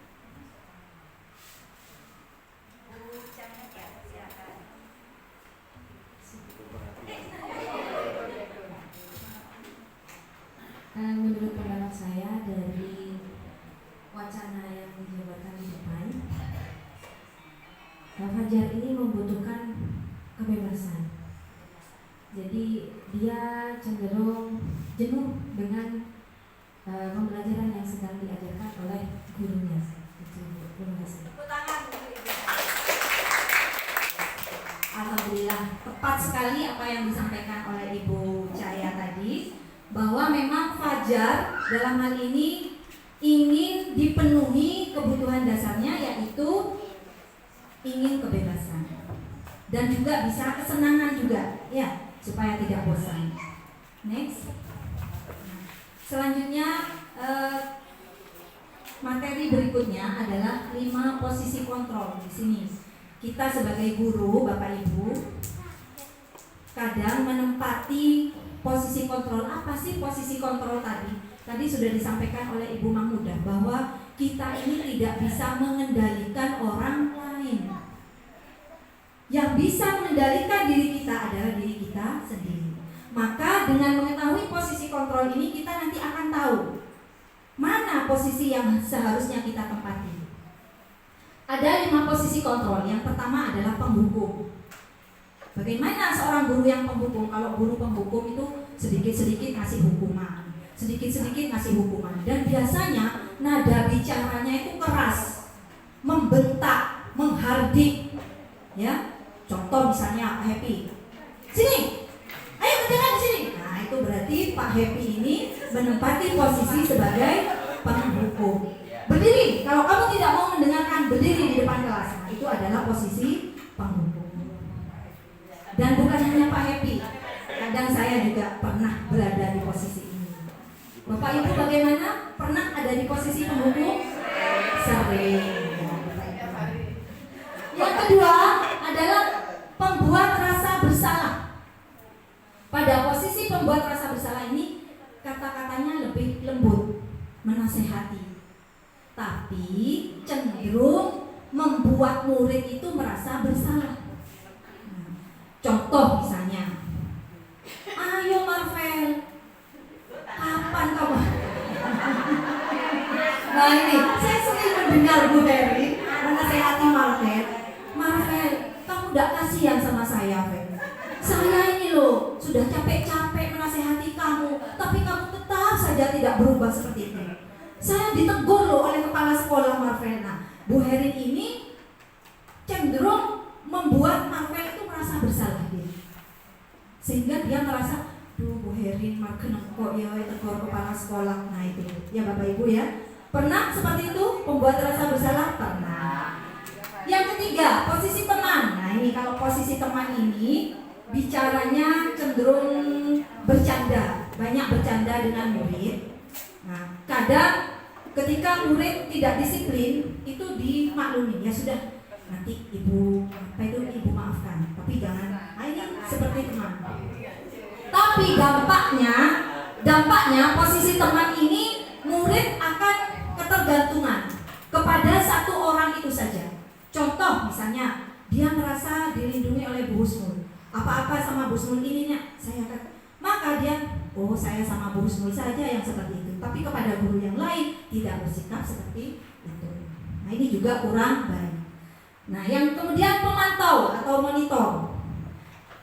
Menurut pendapat saya dari wacana yang dijabarkan di depan, Fajar ini membutuhkan kebebasan. Jadi dia cenderung jenuh dengan pembelajaran yang sedang diajarkan oleh gurunya. Terima kasih. Alhamdulillah, tepat sekali apa yang disampaikan oleh Ibu Cahaya tadi, bahwa memang Fajar dalam hal ini ingin dipenuhi kebutuhan dasarnya, yaitu ingin kebebasan dan juga bisa kesenangan juga ya, supaya tidak bosan. Next. Selanjutnya materi berikutnya adalah 5 posisi kontrol. Di sini kita sebagai guru, Bapak Ibu, kadang menempati posisi kontrol. Apa sih posisi kontrol tadi? Tadi sudah disampaikan oleh Ibu Mahmudah bahwa kita ini tidak bisa mengendalikan orang lain. Yang bisa mengendalikan diri kita adalah diri kita sendiri. Maka dengan mengetahui posisi kontrol ini, kita nanti akan tahu mana posisi yang seharusnya kita tempati. Ada 5 posisi kontrol. Yang pertama adalah penghukum. Bagaimana seorang guru yang penghukum? Kalau guru penghukum itu sedikit-sedikit ngasih hukuman, sedikit-sedikit ngasih hukuman, dan biasanya nada bicaranya itu keras, membentak, menghardik, ya. Contoh misalnya Pak Happy, sini, ayo kerjakan di sini. Nah, itu berarti Pak Happy ini menempati posisi sebagai penghukum. Berdiri, kalau kamu tidak mau mendengarkan, berdiri di depan kelas. Nah, itu adalah posisi penghukum. Dan bukan hanya Pak Happy, kadang saya juga pernah berada di posisi ini. Bapak Ibu bagaimana? Pernah ada di posisi penghukum? Sering. Yang kedua adalah pembuat rasa bersalah. Pada posisi pembuat rasa bersalah ini, kata-katanya lebih lembut, menasehati, tapi cenderung membuat murid itu merasa bersalah. Contoh misalnya, ayo Marvel, kapan kamu? Nah ini, saya sering mendengar Bu Heri menasehati Marvel. Marvel, kamu tidak kasihan sama saya, Fer? Saya ini loh sudah capek-capek menasehati kamu, tapi kamu tetap saja tidak berubah seperti itu. Saya ditegur loh oleh kepala sekolah Marvel. Nah, Bu Herin ini cenderung membuat Marvel itu merasa bersalah dia. Sehingga dia merasa, duh Bu Herin makin kok ya tegur kepala sekolah. Nah itu ya Bapak Ibu ya. Pernah seperti itu membuat rasa bersalah? Pernah. Yang ketiga, posisi teman. Nah ini kalau posisi teman ini bicaranya cenderung bercanda, banyak bercanda dengan murid. Nah, kadang ketika murid tidak disiplin itu dimaklumi, ya sudah nanti ibu maafkan, tapi jangan. Nah, ini seperti teman. Tapi dampaknya posisi teman ini murid akan ketergantungan kepada satu orang itu saja. Contoh misalnya dia merasa dilindungi oleh Bu Husnul. Apa-apa sama Bu Husnul ininya saya kata, maka dia saya sama Bu Husnul saja yang seperti itu, tapi kepada guru yang lain tidak bersikap seperti itu. Nah ini juga kurang baik. Nah yang kemudian pemantau atau monitor.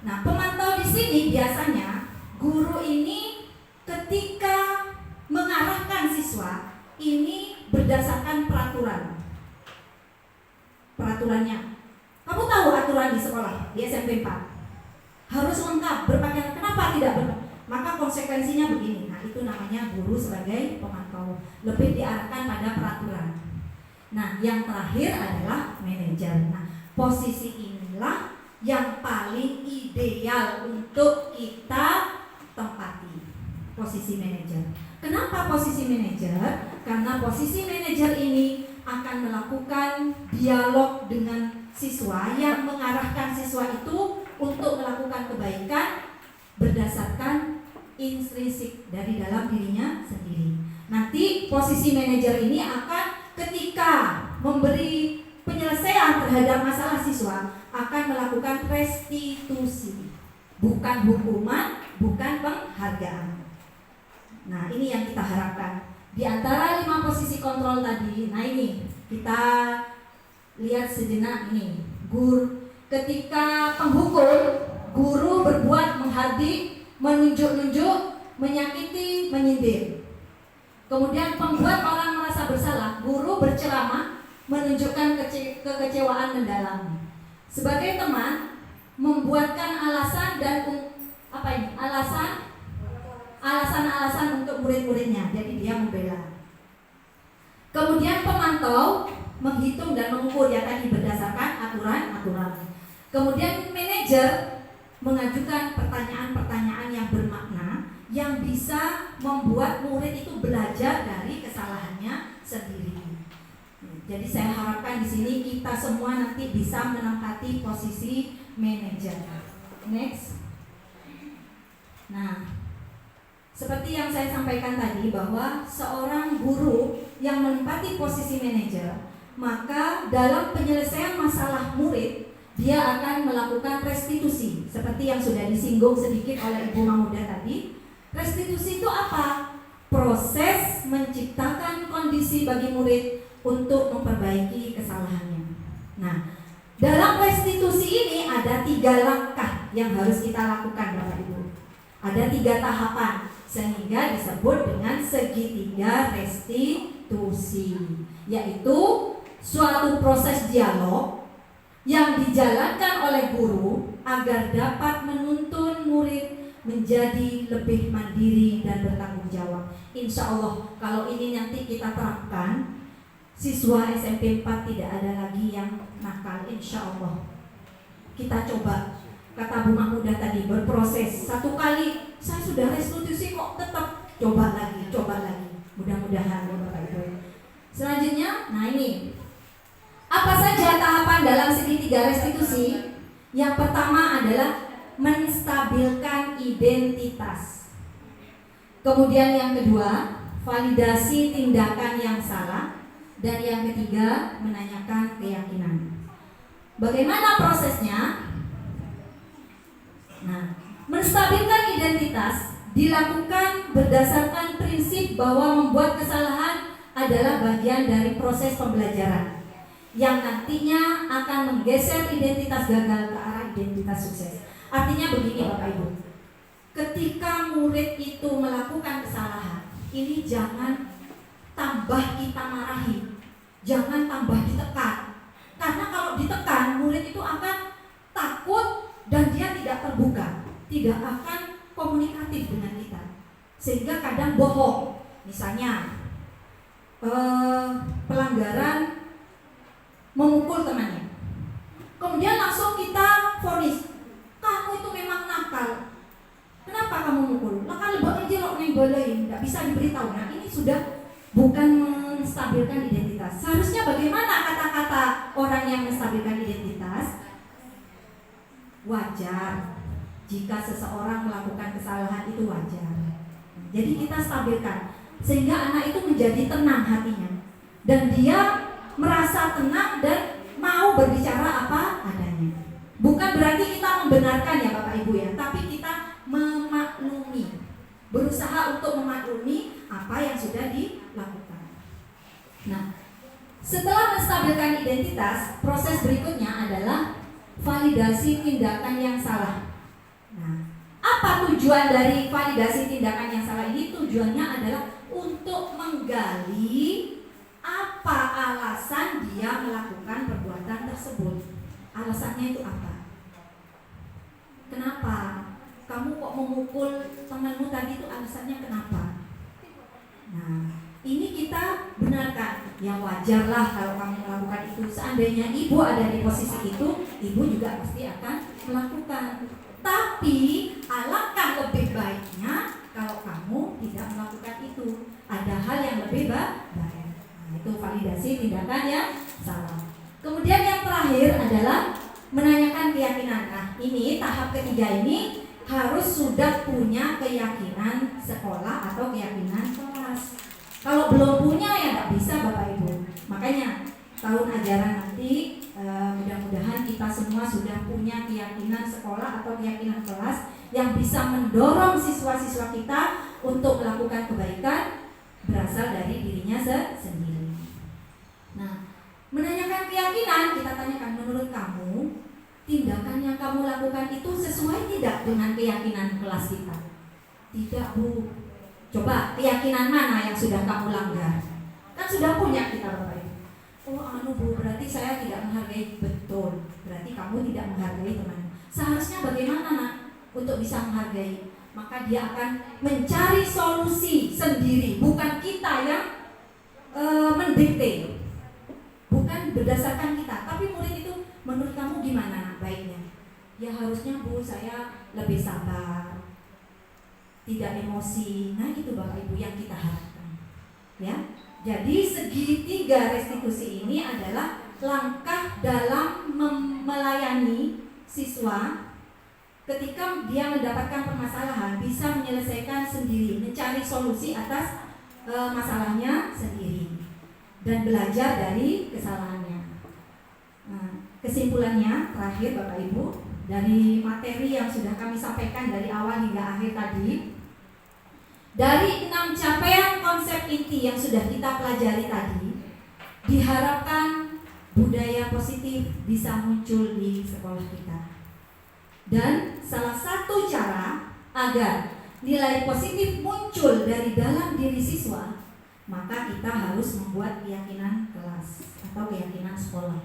Nah pemantau di sini biasanya guru ini ketika mengarahkan siswa ini berdasarkan peraturannya. Kamu tahu aturan di sekolah di SMP 4? Harus lengkap berpakaian. Kenapa tidak maka konsekuensinya begini. Nah itu namanya guru sebagai pemantau, lebih diarahkan pada peraturan. Nah yang terakhir adalah manajer. Nah posisi inilah yang paling ideal untuk kita tempati, posisi manajer. Kenapa posisi manajer? Karena posisi manajer ini akan melakukan dialog dengan siswa, yang mengarahkan siswa itu untuk melakukan kebaikan berdasarkan intrinsik dari dalam dirinya sendiri. Nanti posisi manajer ini akan ketika memberi penyelesaian terhadap masalah siswa akan melakukan restitusi, bukan hukuman, bukan penghargaan. Nah ini yang kita harapkan. Di antara 5 posisi kontrol tadi, nah ini kita lihat sejenak ini. Ketika penghukum, guru berbuat menghardik, menunjuk-nunjuk, menyakiti, menyindir. Kemudian pembuat orang merasa bersalah, guru berceramah, menunjukkan kekecewaan mendalam. Sebagai teman, membuatkan alasan dan alasan-alasan untuk murid-muridnya, jadi dia membela. Kemudian pemantau menghitung dan mengukur, ya tadi berdasarkan aturan. Kemudian manajer mengajukan pertanyaan-pertanyaan yang bermakna yang bisa membuat murid itu belajar dari kesalahannya sendiri. Jadi saya harapkan di sini kita semua nanti bisa menempati posisi manajer. Next. Nah, seperti yang saya sampaikan tadi bahwa seorang guru yang menempati posisi manajer, maka dalam penyelesaian masalah murid dia akan melakukan restitusi seperti yang sudah disinggung sedikit oleh Ibu Mahmudah tadi. Restitusi itu apa? Proses menciptakan kondisi bagi murid untuk memperbaiki kesalahannya. Nah, dalam restitusi ini ada 3 langkah yang harus kita lakukan Bapak Ibu. Ada 3 tahapan sehingga disebut dengan segitiga restitusi, yaitu suatu proses dialog yang dijalankan oleh guru agar dapat menuntun murid menjadi lebih mandiri dan bertanggung jawab. Insya Allah kalau ini nanti kita terapkan, siswa SMP 4 tidak ada lagi yang nakal. Insya Allah. Kita coba, kata Bu Mahmudah tadi, berproses. 1 kali saya sudah restitusi kok tetap coba lagi. Mudah-mudahan Bapak Ibu. Selanjutnya, nah ini apa saja tahapan dalam segitiga restitusi? Yang pertama adalah menstabilkan identitas. Kemudian yang kedua, validasi tindakan yang salah. Dan yang ketiga, menanyakan keyakinan. Bagaimana prosesnya? Nah, menstabilkan identitas dilakukan berdasarkan prinsip bahwa membuat kesalahan adalah bagian dari proses pembelajaran. yang nantinya akan menggeser identitas gagal ke arah identitas sukses. Artinya begini Bapak Ibu, ketika murid itu melakukan kesalahan, ini jangan tambah kita marahi, jangan tambah ditekan. Karena kalau ditekan, murid itu akan takut dan dia tidak terbuka, tidak akan komunikatif dengan kita, sehingga kadang bohong. Misalnya pelanggaran memukul temannya, kemudian langsung kita vonis, kamu itu memang nakal, kenapa kamu mukul? Nakal banget aja lo neng balain, nggak bisa diberitahu. Nah ini sudah bukan menstabilkan identitas. Seharusnya bagaimana kata-kata orang yang menstabilkan identitas? Wajar jika seseorang melakukan kesalahan, itu wajar. Jadi kita stabilkan sehingga anak itu menjadi tenang hatinya dan dia merasa tenang dan mau berbicara apa adanya. Bukan berarti kita membenarkan ya Bapak Ibu ya, tapi kita memaklumi, berusaha untuk memaklumi apa yang sudah dilakukan. Nah, setelah menstabilkan identitas, proses berikutnya adalah validasi tindakan yang salah. Nah, apa tujuan dari validasi tindakan yang salah ini? Tujuannya adalah untuk menggali apa alasan dia melakukan perbuatan tersebut. Alasannya itu apa? Kenapa? Kamu kok memukul temanmu tadi, itu alasannya kenapa? Nah, ini kita benarkan. Ya wajarlah kalau kamu melakukan itu. Seandainya ibu ada di posisi itu, ibu juga pasti akan melakukan. Tapi alangkah lebih baiknya kalau kamu tidak melakukan itu. Ada hal yang lebih baik. Nah, itu validasi tindakan yang salah. Kemudian yang terakhir adalah menanyakan keyakinan. Nah, ini tahap ketiga ini harus sudah punya keyakinan sekolah atau keyakinan kelas. Kalau belum punya ya nggak bisa Bapak Ibu. Makanya tahun ajaran nanti mudah-mudahan kita semua sudah punya keyakinan sekolah atau keyakinan kelas yang bisa mendorong siswa-siswa kita untuk melakukan kebaikan berasal dari dirinya sendiri. Nah, menanyakan keyakinan, kita tanyakan, menurut kamu tindakan yang kamu lakukan itu sesuai tidak dengan keyakinan kelas kita? Tidak Bu. Coba keyakinan mana yang sudah kamu langgar? Kan sudah punya kita Bapak Ibu. Oh Bu, berarti saya tidak menghargai. Betul, berarti kamu tidak menghargai teman. Seharusnya bagaimana nak untuk bisa menghargai? Maka dia akan mencari solusi sendiri, bukan kita yang mendikte, bukan berdasarkan kita. Tapi murid itu, menurut kamu gimana baiknya? Ya harusnya Bu, saya lebih sabar, tidak emosi. Nah itu Bapak Ibu yang kita harapkan ya. Jadi segitiga restitusi ini adalah langkah dalam melayani siswa ketika dia mendapatkan permasalahan, bisa menyelesaikan sendiri, mencari solusi atas masalahnya sendiri dan belajar dari kesalahannya. Nah, kesimpulannya terakhir Bapak Ibu, dari materi yang sudah kami sampaikan dari awal hingga akhir tadi, dari 6 capaian konsep inti yang sudah kita pelajari tadi, diharapkan budaya positif bisa muncul di sekolah kita. Dan salah satu cara agar nilai positif muncul dari dalam diri siswa, maka kita harus membuat keyakinan kelas atau keyakinan sekolah.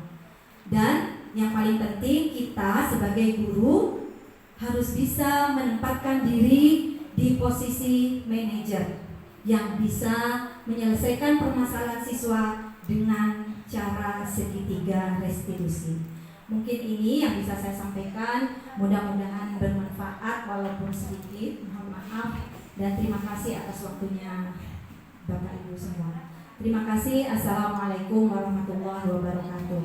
Dan yang paling penting, kita sebagai guru harus bisa menempatkan diri di posisi manajer yang bisa menyelesaikan permasalahan siswa dengan cara segitiga restitusi. Mungkin ini yang bisa saya sampaikan, mudah-mudahan bermanfaat walaupun sedikit. Mohon maaf dan terima kasih atas waktunya Bapak Ibu semua. Terima kasih. Assalamualaikum warahmatullahi wabarakatuh.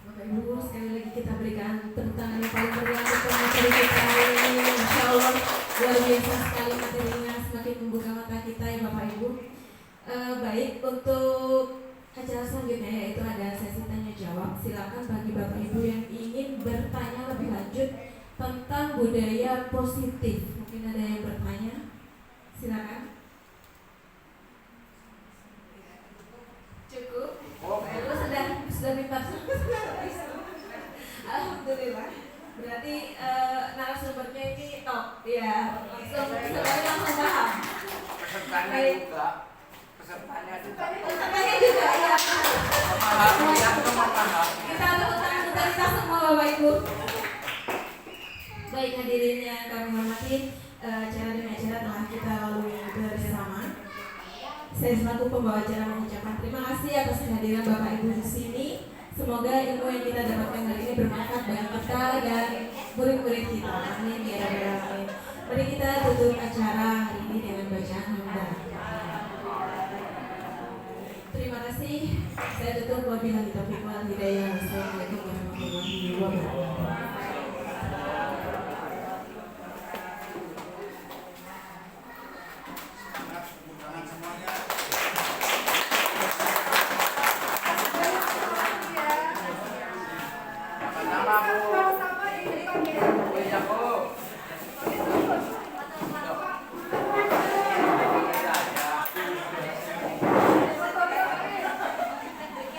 Bapak Ibu, sekali lagi kita berikan tepuk tangan yang paling meriah untuk materi kita ini. Insya Allah luar biasa sekali materinya, semakin membuka mata kita ya Bapak Ibu. Baik, untuk acara selanjutnya yaitu ada sesi tanya jawab. Silakan bagi Bapak Ibu yang ingin bertanya lebih lanjut tentang budaya positif. Mungkin ada yang bertanya, silakan. Cukup. Lalu sudah minta. Alhamdulillah. Berarti narasumbernya ini top, ya. Langsung paham. Pesertanya juga. Pesertanya juga, ya. Paham. Kita lakukan kita semua Bapak Ibu. Baik hadirin yang kami hormati, acara demi acara telah kita lalui bersama. Saya selaku pembawa acara mengucapkan terima kasih atas kehadiran Bapak Ibu di sini. Semoga ilmu yang kita dapatkan hari ini bermanfaat bagi kita dan murid-murid kita. Amin ya rabbal alamin. Mari kita tutup acara hari ini dengan bacaan hamdalah. Terima kasih. Saya tutup wabillahi taufiq wal hidayah. Wassalamualaikum warahmatullahi wabarakatuh. Sama-sama, Bu. Sama-sama ini Pak. Iya, Bu.